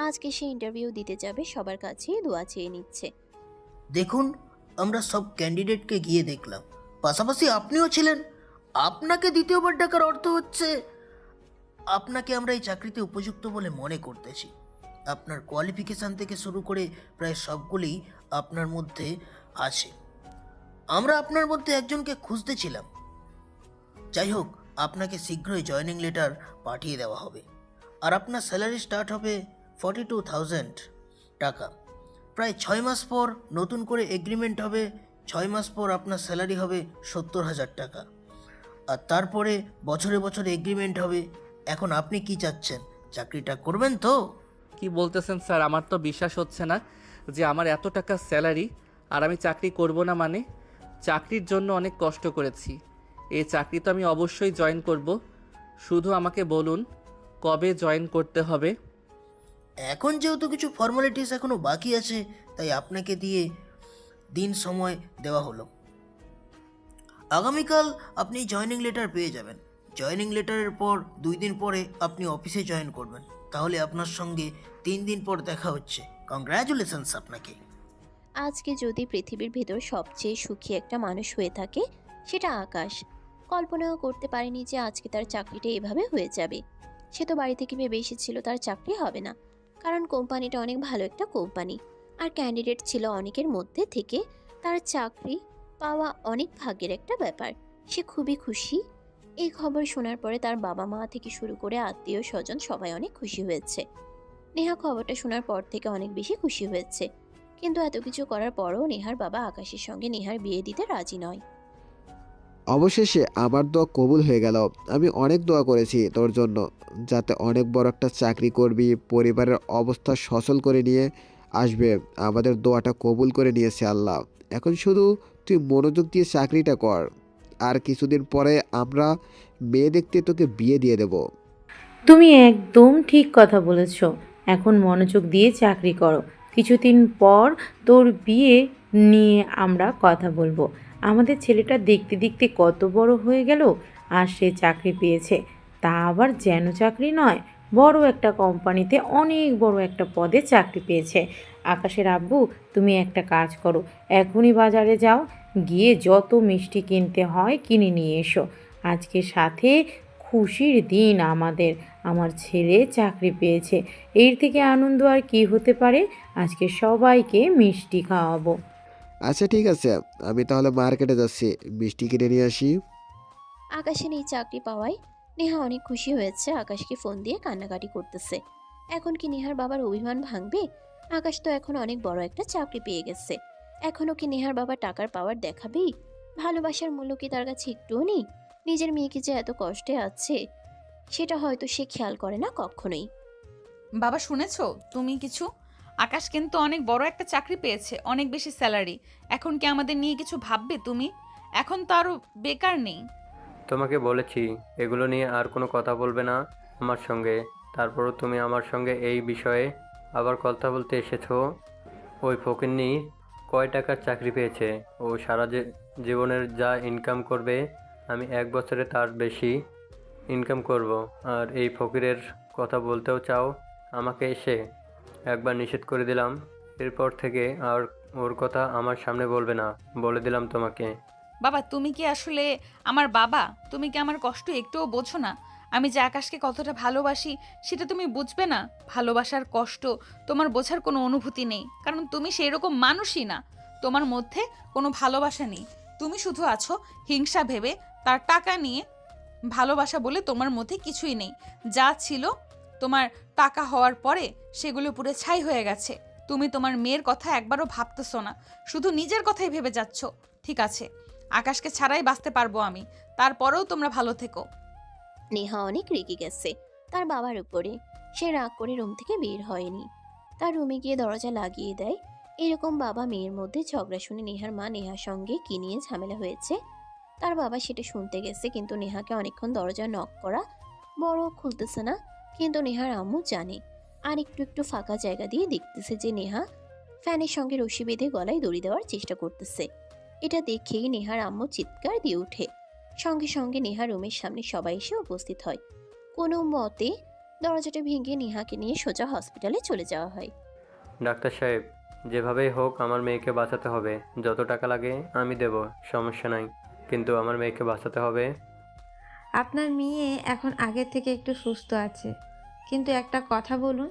আজকে সে ইন্টারভিউ দিতে যাবে, সবার কাছেই দোয়া চেয়ে নিচ্ছে। দেখুন, আমরা সব ক্যান্ডিডেটকে গিয়ে দেখলাম, পাশাপাশি আপনিও ছিলেন। আপনাকে দ্বিতীয়বার ডাকার অর্থ হচ্ছে আপনাকে আমরা এই চাকরিতে উপযুক্ত বলে মনে করতেছি। আপনার কোয়ালিফিকেশান থেকে শুরু করে প্রায় সবগুলোই আপনার মধ্যে আছে। আমরা আপনার মধ্যে একজনকে খুঁজতেছিলাম। যাই হোক, আপনাকে শীঘ্রই জয়েনিং লেটার পাঠিয়ে দেওয়া হবে, আর আপনার স্যালারি স্টার্ট হবে 42,000 টাকা। প্রায় 6 মাস পর নতুন করে এগ্রিমেন্ট হবে। 6 মাস পর আপনার স্যালারি হবে 70,000 টাকা, আর তারপরে বছরে বছরে এগ্রিমেন্ট হবে। এখন আপনি কি চাচ্ছেন, চাকরিটা করবেন তো? কি বলতেছেন স্যার? আমার তো বিশ্বাস হচ্ছে না যে আমার এত টাকা স্যালারি আর আমি চাকরি করব না। মানে চাকরির জন্য অনেক কষ্ট করেছি, এই চাকরি তো আমি অবশ্যই জয়েন করব। শুধু আমাকে বলুন কবে জয়েন করতে হবে? এখন যেহেতু কিছু ফর্মালিটিস এখনো বাকি আছে, তাই আপনাকে দিয়ে দিন সময় দেওয়া হলো। আগামীকাল আপনি জয়েনিং লেটার পেয়ে যাবেন। জয়েনিং লেটারের পর 2 দিন পরে আপনি অফিসে জয়েন করবেন। তাহলে আপনার সঙ্গে 3 দিন পর দেখা হচ্ছে। কংগ্রাচুলেশনস আপনাকে। আজকে যদি পৃথিবীর ভেতর সবচেয়ে সুখী একটা মানুষ হয়ে থাকে, সেটা আকাশ। কল্পনাও করতে পারেনি যে আজকে তার চাকরিটা এভাবে হয়ে যাবে। সে তো বাড়ি থেকে ভেবে এসেছিল তার চাকরি হবে না, কারণ কোম্পানিটা অনেক ভালো একটা কোম্পানি, আর ক্যান্ডিডেট ছিল অনেকের মধ্যে থেকে। তার চাকরি পাওয়া অনেক ভাগ্যের একটা ব্যাপার। সে খুবই খুশি। এই খবর শোনার পরে তার বাবা মা থেকে শুরু করে আত্মীয় স্বজন সবাই অনেক খুশি হয়েছে। নেহা খবরটা শোনার পর থেকে অনেক বেশি খুশি হয়েছে, কিন্তু এত কিছু করার পরও নেহার বাবা আকাশের সঙ্গে নেহার বিয়ে দিতে রাজি নয়। অবশেষে আমার দোয়া কবুল হয়ে গেল। আমি অনেক দোয়া করেছি তোর জন্য, যাতে অনেক বড় একটা চাকরি করবি, পরিবারের অবস্থা সচল করে নিয়ে আসবে। আমাদের দোয়াটা কবুল করে নিয়েছে আল্লাহ। এখন শুধু তুই মনোযোগ দিয়ে চাকরিটা কর, আর কিছুদিন পরে আমরা মেয়ে দেখতে তোকে বিয়ে দিয়ে দেব। তুমি একদম ঠিক কথা বলেছ। এখন মনোযোগ দিয়ে চাকরি করো। কিছুদিন পর তোর বিয়ে নিয়ে আমরা কথা বলবো। আমাদের ছেলেটা দেখতে দেখতে কত বড় হয়ে গেল, আর সে চাকরি পেয়েছে। তা আবার যেন চাকরি নয়, বড় একটা কোম্পানিতে অনেক বড় একটা পদে চাকরি পেয়েছে। আকাশের আব্বু, তুমি একটা কাজ করো, এখনই বাজারে যাও, গিয়ে যত মিষ্টি কিনতে হয় কিনে নিয়ে এসো। আজকে সাথে খুশির দিন আমাদের, আমার ছেলে চাকরি পেয়েছে। এর থেকে আনন্দ আর কি হতে পারে? আজকে সবাইকে মিষ্টি খাওয়াবো। আচ্ছা ঠিক আছে, আমি তাহলে মার্কেটে যাচ্ছি, মিষ্টি কিনে নিয়ে আসি। আকাশের এই চাকরি পাওয়ায় নেহা অনেক খুশি হয়েছে। আকাশকে ফোন দিয়ে কান্নাকাটি করতেছে। এখন কি নেহার বাবার অভিমান ভাঙবে? আকাশ তো এখন অনেক বড় একটা চাকরি পেয়ে গেছে। এখনও কি নেহার বাবা টাকার পাওয়ার দেখাবেই? ভালোবাসার মূল্য কি তার কাছে একটুও নেই? নিজের মেয়েকে যে এত কষ্টে আছে, সেটা হয়তো সে খেয়াল করে না কখনোই। বাবা শুনেছো তুমি কিছু? আকাশ কিন্তু অনেক বড় একটা চাকরি পেয়েছে, অনেক বেশি স্যালারি। এখন কি আমাদের নিয়ে কিছু ভাববে তুমি? এখন তো আরো বেকার নেই। তোমাকে বলেছি এগুলো নিয়ে আর কোনো কথা বলবে না আমার সঙ্গে। তারপরও তুমি আমার সঙ্গে এই বিষয়ে আবার কথা বলতে এসেছো। ওই ফকিন্নি কয় টাকার চাকরি পেয়েছে? ও সারা জীবনের যা ইনকাম করবে, আমি 1 বছরে তার বেশি ইনকাম করব। আর এই ফকিরের কথা বলতেও চাও আমাকে এসে? একবার নিষেধ করে দিলাম, এরপর থেকে আর ওর কথা আমার সামনে বলবে না, বলে দিলাম তোমাকে। বাবা তুমি কি আসলে আমার বাবা? তুমি কি আমার কষ্ট একটুও বোঝো না? আমি যে আকাশকে কতটা ভালোবাসি সেটা তুমি বুঝবে না? ভালোবাসার কষ্ট তোমার বোঝার কোনো অনুভূতি নেই, কারণ তুমি সেই রকম মানুষই না। তোমার মধ্যে কোনো ভালোবাসা নেই। তুমি শুধু আছো হিংসা ভেবে, তার টাকা নিয়ে। ভালোবাসা বলে তোমার মধ্যে কিছুই নেই। যা ছিল তোমার টাকা হওয়ার পরে সেগুলো পুরো ছাই হয়ে গেছে। তুমি তোমার মেয়ের কথা একবারও ভাবতেছো না, শুধু নিজের কথাই ভেবে যাচ্ছ। ঠিক আছে, আকাশকে ছাড়াই বাঁচতে পারবো আমি, তারপরেও তোমরা ভালো থেকো। নেহা অনেক রেগে গেছে তার বাবার উপরে। সে রাগ করে রুম থেকে বের হয়নি। তার রুমে গিয়ে দরজা লাগিয়ে দেয়। এরকম বাবা মেয়ের মধ্যে ঝগড়া শুনে নেহার মা নেহার সঙ্গে কি নিয়ে ঝামেলা হয়েছে তার বাবা সেটা শুনতে গেছে, কিন্তু নেহাকে অনেকক্ষণ দরজা নক করা বড় খুলতেছে না। কিন্তু নেহার আম্মু জানে, আর একটু একটু ফাঁকা জায়গা দিয়ে দেখতেছে যে নেহা ফ্যানের সঙ্গে রশি বেঁধে গলায় দড়ি দেওয়ার চেষ্টা করতেছে। এটা দেখেই নেহার আম্মু চিৎকার দিয়ে ওঠে। সঙ্গে সঙ্গে নেহা রুমের সামনে সবাই এসে উপস্থিত হয়। কোনো মতে দরজাটা ভেঙে নেহাকে নিয়ে সোজা হসপিটালে চলে যাওয়া হয়। ডাক্তার সাহেব, যেভাবেই হোক আমার মেয়েকে বাঁচাতে হবে। যত টাকা লাগে আমি দেব, সমস্যা নাই, কিন্তু আমার মেয়েকে বাঁচাতে হবে। আপনার মেয়ে এখন আগের থেকে একটু সুস্থ আছে, কিন্তু একটা কথা বলুন,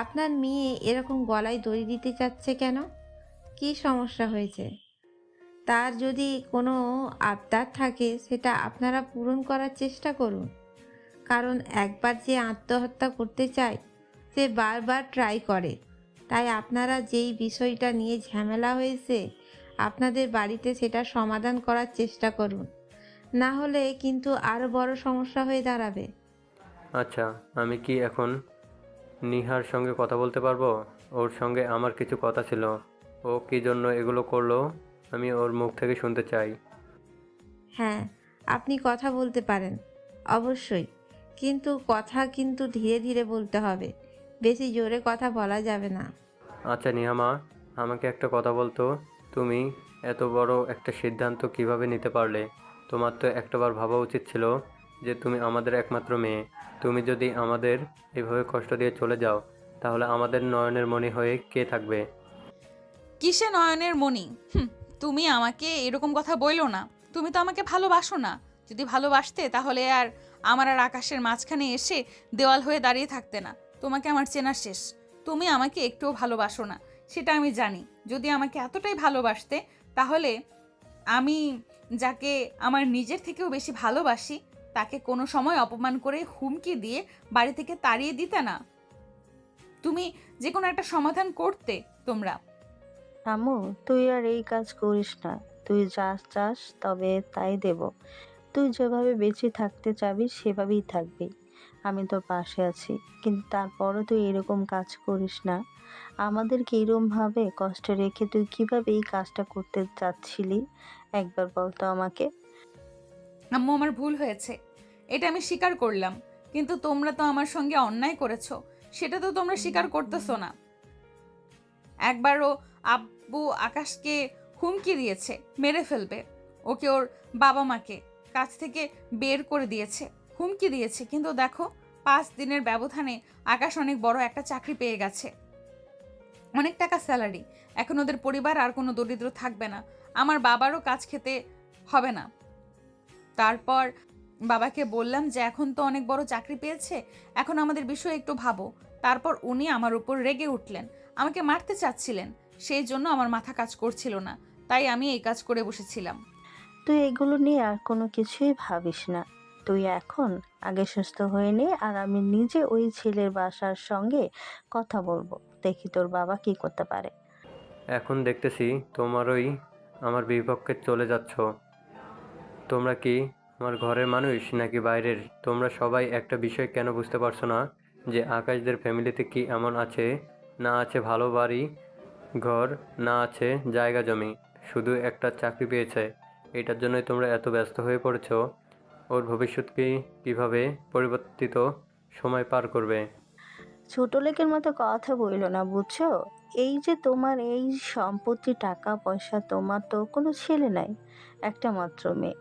আপনার মেয়ে এরকম গলায় দড়ি দিতে চাচ্ছে কেন? কি সমস্যা হয়েছে? তার যদি কোনো আবদার থাকে সেটা আপনারা পূরণ করার চেষ্টা করুন। কারণ একবার যে আত্মহত্যা করতে চায় সে বারবার ট্রাই করে। তাই আপনারা যেই বিষয়টা নিয়ে ঝামেলা হয়েছে আপনাদের বাড়িতে সেটা সমাধান করার চেষ্টা করুন, না হলে কিন্তু আরও বড় সমস্যা হয়ে দাঁড়াবে। আচ্ছা, আমি কি এখন নিহার সঙ্গে কথা বলতে পারবো? ওর সঙ্গে আমার কিছু কথা ছিল। ও কী জন্য এগুলো করলো আমি ওর মুখ থেকে শুনতে চাই। হ্যাঁ, আপনি কথা বলতে পারেন, অবশ্যই, কিন্তু কথা কিন্তু ধীরে ধীরে বলতে হবে, বেশি জোরে কথা বলা যাবে না। আচ্ছা নিহামা, আমাকে একটা কথা বলতো, তুমি এত বড় একটা সিদ্ধান্ত কিভাবে নিতে পারলে? তোমার তো একটাবার ভাবা উচিত ছিল যে তুমি আমাদের একমাত্র মেয়ে। তুমি যদি আমাদের এভাবে কষ্ট দিয়ে চলে যাও, তাহলে আমাদের নয়নের মণি হয়ে কে থাকবে? কিসে নয়নের মণি? তুমি আমাকে এরকম কথা বইলো না। তুমি তো আমাকে ভালোবাসো না। যদি ভালোবাসতে তাহলে আর আমার আর আকাশের মাঝখানে এসে দেওয়াল হয়ে দাঁড়িয়ে থাকতে না। তোমাকে আমার চেনা শেষ। তুমি আমাকে একটুও ভালোবাসো না, সেটা আমি জানি। যদি আমাকে এতটাই ভালোবাসতে তাহলে আমি যাকে আমার নিজের থেকেও বেশি ভালোবাসি তাকে কোনো সময় অপমান করে হুমকি দিয়ে বাড়ি থেকে তাড়িয়ে দিতে না। তুমি যে কোনো একটা সমাধান করতে তোমরা। আম্মু, তুই আর এই কাজ করিস না। তুই যা চাস তবে তাই দেব। তুই যেভাবে বেঁচে থাকতে চাবি সেভাবেই থাকবি। আমি তোর পাশে আছি, কিন্তু তারপরও তুই এরকম কাজ করিস না। আমাদেরকে এরকমভাবে কষ্টে রেখে তুই কিভাবে এই কাজটা করতে চাচ্ছিলি একবার বলতো আমাকে। আম্মু, আমার ভুল হয়েছে, এটা আমি স্বীকার করলাম। কিন্তু তোমরা তো আমার সঙ্গে অন্যায় করেছো, সেটা তো তোমরা স্বীকার করতেছো না। একবারও আব্বু আকাশকে হুমকি দিয়েছে মেরে ফেলবে, ওকে ওর বাবা মাকে কাছ থেকে বের করে দিয়েছে, হুমকি দিয়েছে। কিন্তু দেখো, 5 দিনের ব্যবধানে আকাশ অনেক বড় একটা চাকরি পেয়ে গেছে, অনেক টাকা স্যালারি। এখন ওদের পরিবার আর কোনো দরিদ্র থাকবে না, আমার বাবারও কাজ খেতে হবে না। তারপর বাবাকে বললাম যে এখন তো অনেক বড় চাকরি পেয়েছে, এখন আমাদের বিষয়ে একটু ভাবো। তারপর উনি আমার উপর রেগে উঠলেন, আমাকে মারতে চাচ্ছিলেন। সেই জন্য আমার মাথা কাজ করছিল না, তাই আমি এই কাজ করে বসেছিলাম। তুই এগুলো নিয়ে আর কোনো কিছুই ভাবিস না। তুই এখন আগে সুস্থ হয়ে নে, আর আমি নিজে ওই ছেলের বাসার সঙ্গে কথা বলবো, দেখি তোর বাবা কি করতে পারে। এখন দেখতেছি তোমারই আমার বিপক্ষে চলে যাচ্ছ। তোমরা কি আমার ঘরের মানুষ নাকি বাইরের? তোমরা সবাই একটা বিষয় কেন বুঝতে পারছো না যে আকাশদের ফ্যামিলিতে কি এমন আছে, না আছে ভালো বাড়ি ঘর, না আছে জায়গা জমি, শুধু একটা চাকরি পেয়েছে। এটার জন্যই তোমরা এত ব্যস্ত হয়ে পড়েছো। ওর ভবিষ্যৎকে কিভাবে পরিবর্তিত সময় পার করবে। ছোট লোকের মতো কথা বইলো না, বুঝছো? এই যে তোমার এই সম্পত্তি, টাকা পয়সা, তোমার তো কোনো ছেলে নাই, একটা মাত্র মেয়ে।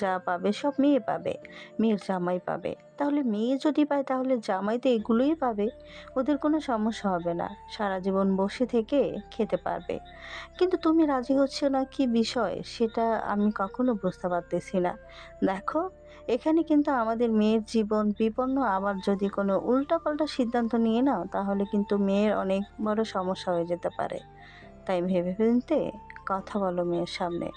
যা পাবে সব মেয়ে পাবে, মেয়ের জামাই পাবে। তাহলে মেয়ে যদি পায় তাহলে জামাই তো এগুলোই পাবে। ওদের কোনো সমস্যা হবে না, সারা জীবন বসে থেকে খেতে পারবে। কিন্তু তুমি রাজি হচ্ছে না, কি বিষয় সেটা আমি কখনো বুঝতে পারতেছি না। দেখো, এখানে কিন্তু আমাদের মেয়ের জীবন বিপন্ন। আবার যদি কোনো উল্টাপাল্টা সিদ্ধান্ত নিয়ে নাও তাহলে কিন্তু মেয়ের অনেক বড় সমস্যা হয়ে যেতে পারে। তাই ভেবে চিন্তে কথা বলো মেয়ের সামনে।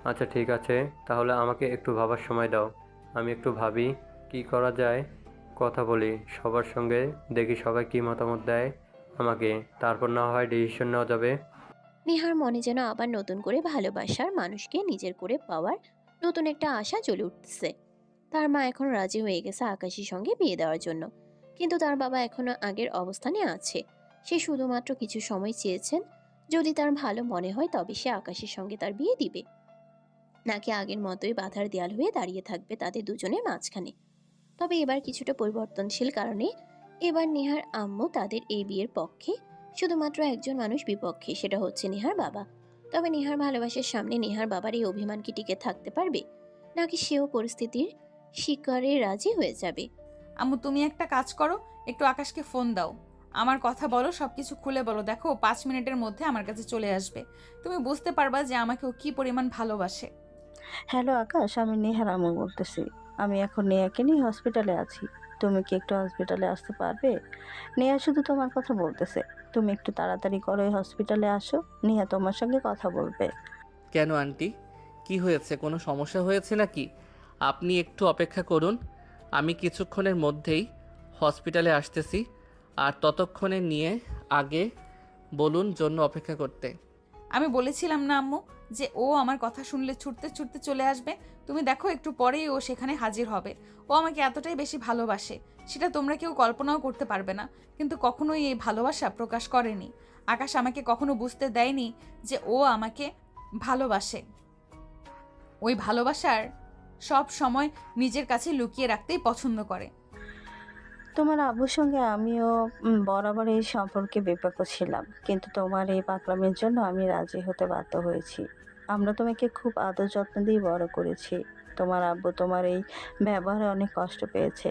আচ্ছা ঠিক আছে, তাহলে আমাকে একটু ভাবার সময় দাও। আমি একটু ভাবি কি করা যায়। কথা বলি সবার সঙ্গে, দেখি সবাই কি মতামত দেয় আমাকে, তারপর না হয় ডিসিশন নেওয়া যাবে। নেহার মনে যেন আবার নতুন করে ভালোবাসার মানুষকে নিজের করে পাওয়ার নতুন একটা আশা জ্বলে উঠতেছে। তার মা এখন রাজি হয়ে গেছে আকাশের সঙ্গে বিয়ে দেওয়ার জন্য, কিন্তু তার বাবা এখনো আগের অবস্থানে আছে। সে শুধুমাত্র কিছু সময় চেয়েছেন, যদি তার ভালো মনে হয় তবে সে আকাশের সঙ্গে তার বিয়ে দিবে, নাকি আগের মতোই বাধার দেয়াল হয়ে দাঁড়িয়ে থাকবে তাদের দুজনের মাঝখানে। তবে এবার কিছুটা পরিবর্তনশীল কারণে এবার নেহার আম্মু তাদের এই বিয়ের পক্ষে, শুধুমাত্র একজন মানুষ বিপক্ষে, সেটা হচ্ছে নেহার বাবা। তবে নেহার ভালোবাসার সামনে নেহার বাবার এই অভিমান কি টিকে থাকতে পারবে, নাকি সেও পরিস্থিতির শিকারে রাজি হয়ে যাবে? আম্মু, তুমি একটা কাজ করো, একটু আকাশকে ফোন দাও, আমার কথা বলো, সবকিছু খুলে বলো। দেখো, 5 মিনিটের মধ্যে আমার কাছে চলে আসবে। তুমি বুঝতে পারবা যে আমাকে ও কি পরিমাণ ভালোবাসে। হ্যালো আকাশ, আমি নেহার আম্মু বলতেছি। আমি এখন নেহাকে নিয়ে হসপিটালে আছি। তুমি কি একটু হসপিটালে আসতে পারবে? নেহা শুধু তোমার কথা বলতেছে, তুমি একটু তাড়াতাড়ি করে হসপিটালে আসো, নেহা তোমার সঙ্গে কথা বলবে। কেন আন্টি, কি হয়েছে? কোনো সমস্যা হয়েছে নাকি? আপনি একটু অপেক্ষা করুন, আমি কিছুক্ষণের মধ্যেই হসপিটালে আসতেছি। আর ততক্ষণে নিয়ে আগে বলুন জন্য অপেক্ষা করতে। আমি বলেছিলাম না আম্মু যে ও আমার কথা শুনলে ছুটতে ছুটতে চলে আসবে? তুমি দেখো, একটু পরেই ও সেখানে হাজির হবে। ও আমাকে এতটাই বেশি ভালোবাসে, সেটা তোমরা কেউ কল্পনাও করতে পারবে না। কিন্তু কখনোই এই ভালোবাসা প্রকাশ করেনি। আকাশ আমাকে কখনো বুঝতে দেয়নি যে ও আমাকে ভালোবাসে। ওই ভালোবাসার সব সময় নিজের কাছে লুকিয়ে রাখতেই পছন্দ করে। তোমার আব্বুর সঙ্গে আমিও বরাবর এই সম্পর্কে বিপাক ছিলাম, কিন্তু তোমার এই পাগলামির জন্য আমি রাজি হতে বাধ্য হয়েছি। আমরা তোমাকে খুব আদর যত্ন দিয়ে বড় করেছি। তোমার আব্বু তোমার এই ব্যবহারে অনেক কষ্ট পেয়েছে।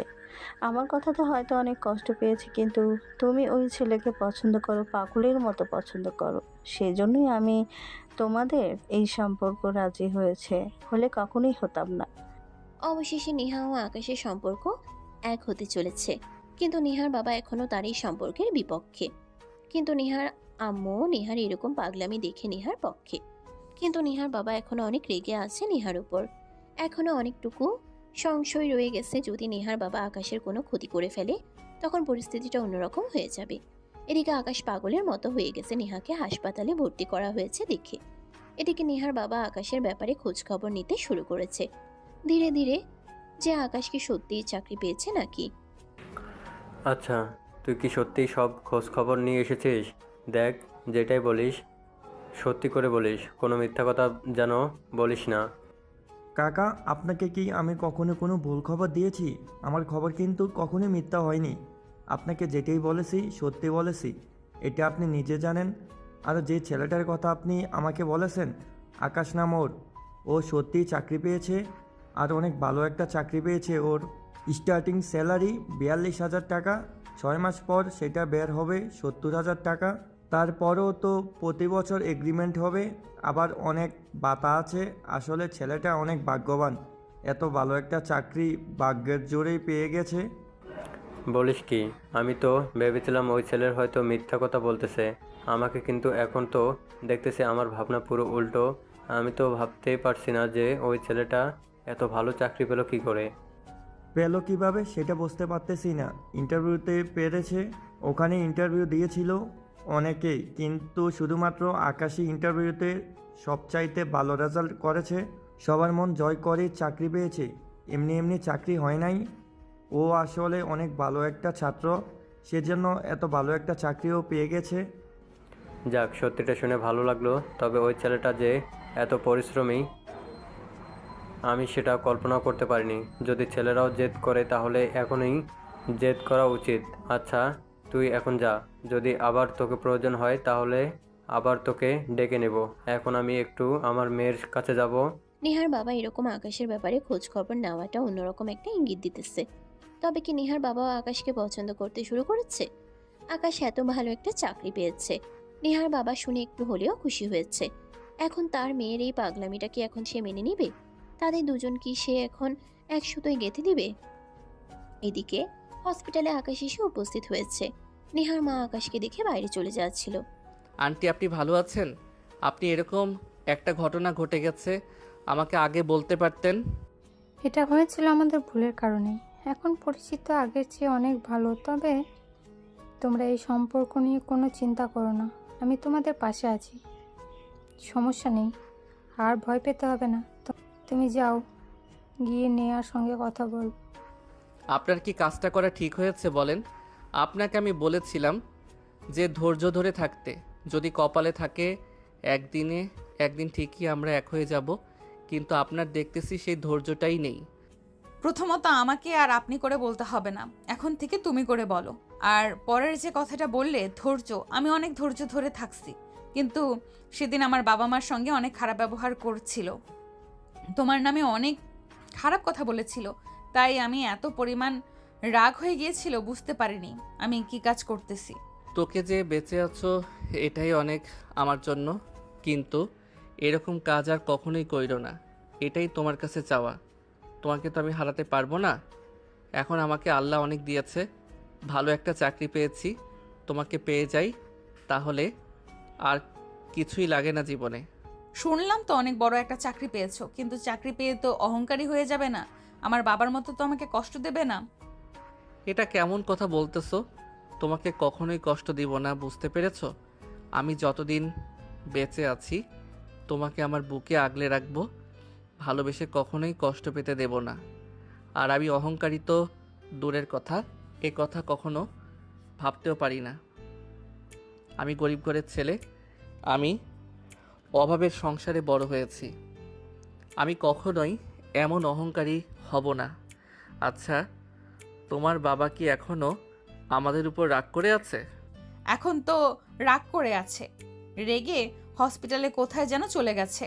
আমার কথাতে হয়তো অনেক কষ্ট পেয়েছে, কিন্তু তুমি ওই ছেলেকে পছন্দ করো, পাগলের মতো পছন্দ করো। সেই জন্যই আমি তোমাদের এই সম্পর্ক রাজি হলে কখনোই হতাম না। অবশেষে নেহা ও আকাশের সম্পর্ক এক হতে চলেছে, কিন্তু নেহার বাবা এখনো তার এই সম্পর্কের বিপক্ষে। কিন্তু নেহার আম্মু নেহার এরকম পাগলামি দেখে নেহার পক্ষে। কিন্তু নেহার বাবা এখনো অনেক রেগে আছে নেহার উপর। এখনো অনেকটুকু সংশয় রয়ে গেছে, যদি নেহার বাবা আকাশের কোনো ক্ষতি করে ফেলে তখন পরিস্থিতিটা অন্যরকম হয়ে যাবে। এদিকে আকাশ পাগলের মতো হয়ে গেছে নেহাকে হাসপাতালে ভর্তি করা হয়েছে দেখে। এদিকে নেহার বাবা আকাশের ব্যাপারে খোঁজ খবর নিতে শুরু করেছে ধীরে ধীরে, যে আকাশ কি সত্যিই চাকরি পেয়েছে নাকি। আচ্ছা, তুই কি সত্যিই সব খোঁজ খবর নিয়ে এসেছিস? দেখ, যেটাই বলিস সত্যি করে বলিস, কোনো মিথ্যা কথা যেন বলিস না। কাকা, আপনাকে কি আমি কখনো কোনো ভুল খবর দিয়েছি? আমার খবর কিন্তু কখনোই মিথ্যা হয়নি। আপনাকে যেটাই বলেছি সত্যি বলেছি, এটা আপনি নিজে জানেন। আর যে ছেলেটার কথা আপনি আমাকে বলেছেন, আকাশ নাম ওর, ও সত্যিই চাকরি পেয়েছে, আর অনেক ভালো একটা চাকরি পেয়েছে। ওর স্টার্টিং স্যালারি 42,000 টাকা, 6 মাস পর সেটা বের হবে 70,000 টাকা। তারপরও তো প্রতি বছর এগ্রিমেন্ট হবে, আবার অনেক ভাতা আছে। আসলে ছেলেটা অনেক ভাগ্যবান, এত ভালো একটা চাকরি ভাগ্যের জোরেই পেয়ে গেছে। বলিস কি? আমি তো ভেবেছিলাম ওই ছেলের হয়তো মিথ্যা কথা বলতেছে আমাকে, কিন্তু এখন তো দেখতেছি আমার ভাবনা পুরো উল্টো। আমি তো ভাবতেই পারছি না যে ওই ছেলেটা এত ভালো চাকরি পেল কী করে। পেলো কীভাবে সেটা বুঝতে পারতেছি না। ইন্টারভিউতে পেরেছে, ওখানে ইন্টারভিউ দিয়েছিল অনেকেই, কিন্তু শুধুমাত্র আকাশী ইন্টারভিউতে সবচাইতে ভালো রেজাল্ট করেছে, সবার মন জয় করে চাকরি পেয়েছে। এমনি এমনি চাকরি হয় নাই, ও আসলে অনেক ভালো একটা ছাত্র, সেজন্য এত ভালো একটা চাকরিও পেয়ে গেছে। যাক, সত্যিটা শুনে ভালো লাগলো। তবে ওই ছেলেটা যে এত পরিশ্রমী আমি সেটা কল্পনা করতে পারিনি। যদি ছেলেরাও জেদ করে তাহলে এখনই জেদ করা উচিত। আচ্ছা, তুই এখন যা, যদি আবার তোকে প্রয়োজন হয় তাহলে আবার তোকে ডেকে নেব। এখন আমি একটু আমার মেয়ের কাছে যাব। নেহার বাবা এরকম আকাশের ব্যাপারে খোঁজ খবর নেওয়াটা অন্যরকম একটা ইঙ্গিত দিতেছে। তবে কি নেহার বাবাও আকাশকে পছন্দ করতে শুরু করেছে? আকাশ এত ভালো একটা চাকরি পেয়েছে, নেহার বাবা শুনে একটু হলেও খুশি হয়েছে। এখন তার মেয়ের এই পাগলামিটা কি এখন সে মেনে নিবে? তাদের দুজন কি সে এখন এক সুতোয় গেঁথে দিবে? এদিকে হসপিটালে আকাশ এসে উপস্থিত হয়েছে। নেহার মা আকাশকে দেখে বাইরে চলে যাচ্ছিল। আন্টি, আপনি ভালো আছেন? আপনি এরকম একটা ঘটনা ঘটে গেছে, আমাকে আগে বলতে পারতেন। এটা হয়েছিল আমাদের ভুলের কারণে। এখন পরিচিত আগের চেয়ে অনেক ভালো। তবে তোমরা এই সম্পর্ক নিয়ে কোনো চিন্তা করো না, আমি তোমাদের পাশে আছি, সমস্যা নেই। আর ভয় পেতে হবে না। তুমি যাও, গিয়ে নেয়ার সঙ্গে কথা বল। আপনার কি কাজটা করা ঠিক হয়েছে বলেন? আপনাকে আমি বলেছিলাম যে ধৈর্য ধরে থাকতে, যদি কপালে থাকে একদিন ঠিকই আমরা এক হয়ে যাব, কিন্তু আপনার দেখতেছি সেই ধৈর্যটাই নেই। প্রথমত আমাকে আর আপনি করে বলতে হবে না, এখন থেকে তুমি করে বলো। আর পরের যে কথাটা বললে ধৈর্য, আমি অনেক ধৈর্য ধরে থাকছি, কিন্তু সেদিন আমার বাবা মার সঙ্গে অনেক খারাপ ব্যবহার করছিল, তোমার নামে অনেক খারাপ কথা বলেছিল, তাই আমি এত পরিমাণ রাগ হয়ে গিয়েছিল, বুঝতে পারিনি আমি কি কাজ করতেছি। তোকে যে বেঁচে আছো এটাই অনেক আমার জন্য, কিন্তু এরকম কাজ আর কখনোই কইরো না, এটাই তোমার কাছে চাওয়া। তোমাকে তো আমি হারাতে পারবো না। এখন আমাকে আল্লাহ অনেক দিয়েছে, ভালো একটা চাকরি পেয়েছি, তোমাকে পেয়ে যাই তাহলে আর কিছুই লাগে না জীবনে। শুনলাম তো অনেক বড় একটা চাকরি পেয়েছো, কিন্তু চাকরি পেয়ে তো অহংকারী হয়ে যাবে না? আমার বাবার মতো তো আমাকে কষ্ট দেবে না? এটা কেমন কথা বলতেছো? তোমাকে কখনোই কষ্ট দিব না, বুঝতে পেরেছো? আমি যতদিন বেঁচে আছি তোমাকে আমার বুকে আগলে রাখবো, ভালোবেসে কখনোই কষ্ট পেতে দেব না। আর আমি অহংকারী তো দূরের কথা, এ কথা কখনো ভাবতেও পারি না। আমি গরিব ঘরের ছেলে, আমি অভাবের সংসারে বড় হয়েছি, আমি কখনোই এমন অহংকারী হব না। আচ্ছা, তোমার বাবা কি এখনো আমাদের উপর রাগ করে আছে? এখন তো রাগ করে আছে, রেগে হসপিটালে কোথায় যেন চলে গেছে।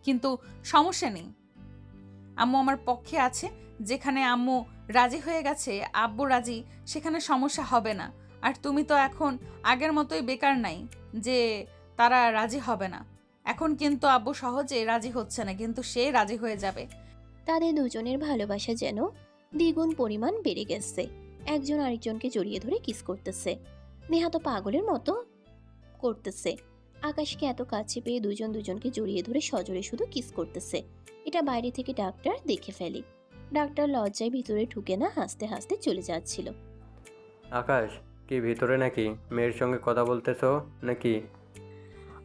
কিন্তু সমস্যা নেই, আম্মু আমার পক্ষে আছে। যেখানে আম্মু রাজি হয়ে গেছে, আব্বু রাজি, সেখানে সমস্যা হবে না। আর তুমি তো এখন আগের মতোই বেকার নাই যে তারা রাজি হবে না। এখন কিন্তু আব্বু সহজে রাজি হচ্ছে না, কিন্তু সে রাজি হয়ে যাবে। তাদের দুজনের ভালোবাসা যেন দ্বিগুণ পরিমাণ বেড়ে গেছে। একজন আরেকজনকে জড়িয়ে ধরে কিস করতেছে। নেহা তো পাগলের মতো করতেছে। আকাশকে এত কাছে পেয়ে দুজন দুজনকে জড়িয়ে ধরে সজোরে শুধু কিস করতেছে। এটা বাইরে থেকে ডাক্তার দেখে ফেলে। ডাক্তার লজ্জায় ভিতরে ঢুকে না, হাসতে হাসতে চলে যাচ্ছিল। আকাশ, কি ভিতরে নাকি মেয়ের সঙ্গে কথা বলতেছো নাকি?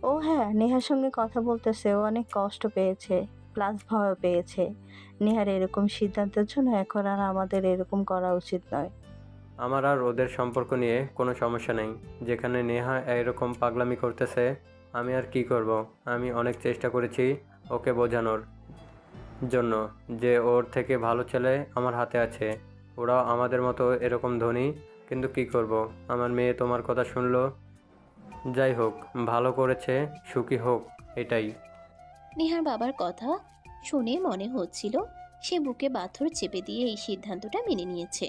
ও হ্যাঁ, নেহার সঙ্গে কথা বলতেছে। ও অনেক কষ্ট পেয়েছে, প্লাস ভয় পেয়েছে। নেহার এরকম সিদ্ধান্তের জন্য এখন আর আমাদের এরকম করা উচিত নয়। আমার আর ওদের সম্পর্ক নিয়ে কোনো সমস্যা নেই। যেখানে নেহা এরকম পাগলামি করতেছে, আমি আর কি করব? আমি অনেক চেষ্টা করেছি ওকে বোঝানোর জন্য যে ওর থেকে ভালো ছেলে আমার হাতে আছে। ওরাও আমাদের মতো এরকম ধনী, কিন্তু কি করব? আমার মেয়ে তোমার কথা শুনলো। যাই হোক, ভালো করেছে, সুখী হোক, এটাই। নেহার বাবার কথা শুনে মনে হচ্ছিল সে বুকে পাথর চেপে দিয়ে এই সিদ্ধান্তটা মেনে নিয়েছে।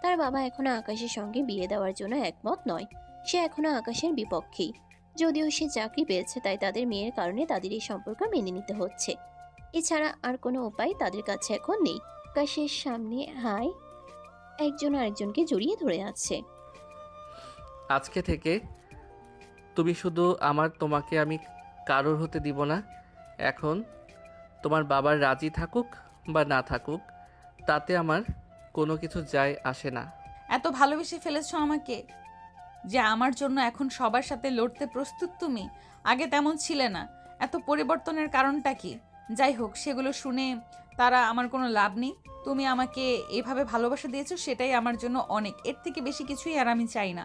তার বাবা এখনো আকাশের সঙ্গে বিয়ে দেওয়ার জন্য একমত নয়। সে এখনো আকাশের বিপক্ষেই। যদিও সে চাকরি পেয়েছে, তাই তাদের মেয়ের কারণে তাদের এই সম্পর্ক মেনে নিতে হচ্ছে। এছাড়া আর কোনো উপায় তাদের কাছে এখন নেই। আকাশের সামনে একজন আরেকজনকে জড়িয়ে ধরে আছে। আজকে থেকে তুমি শুধু আমার, তোমাকে আমি কারোর হতে দিব না। এখন তোমার বাবার রাজি থাকুক বা না থাকুক, তাতে আমার কোনো কিছু যায় আসে না। এত ভালোবেসে ফেলেছো আমাকে যে আমার জন্য এখন সবার সাথে লড়তে প্রস্তুত তুমি। আগে তেমন ছিলে না। এত পরিবর্তনের কারণটা কি? যাই হোক, সেগুলো শুনে তারা আমার কোনো লাভ নেই। তুমি আমাকে এভাবে ভালোবাসা দিয়েছো, সেটাই আমার জন্য অনেক। এর থেকে বেশি কিছুই আর আমি চাই না।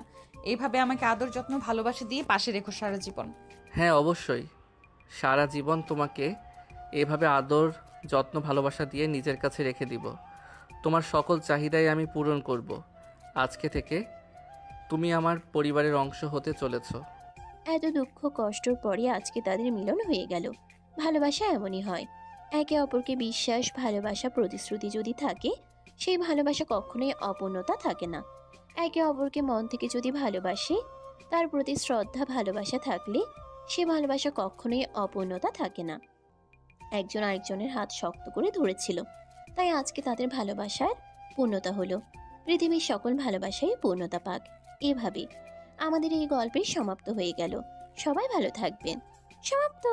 এইভাবে আমাকে আদর যত্ন ভালোবাসা দিয়ে পাশে রেখো সারা জীবন। হ্যাঁ, অবশ্যই। সারা জীবন তোমাকে এভাবে আদর যত্ন ভালোবাসা দিয়ে নিজের কাছে রেখে দিব। তোমার সকল চাহিদাই আমি পূরণ করব। আজকে থেকে তুমি আমার পরিবারের অংশ হতে চলেছ। এত দুঃখ কষ্টর পরে আজকে তাদের মিলন হয়ে গেল। ভালোবাসা এমনই হয়। একে অপরকে বিশ্বাস, ভালোবাসা, প্রতিশ্রুতি যদি থাকে, সেই ভালোবাসা কখনোই অপূর্ণতা থাকে না। একে অপরকে মন থেকে যদি ভালোবাসে, তার প্রতি শ্রদ্ধা, ভালোবাসা থাকলে সে ভালোবাসা কখনোই অপূর্ণতা থাকে না। একজন আরেকজনের হাত শক্ত করে ধরেছিল, তাই আজকে তাদের ভালোবাসার পূর্ণতা হলো। পৃথিবীর সকল ভালোবাসাই পূর্ণতা পাক। এভাবে আমাদের এই গল্পের সমাপ্ত হয়ে গেল। সবাই ভালো থাকবেন। সমাপ্ত।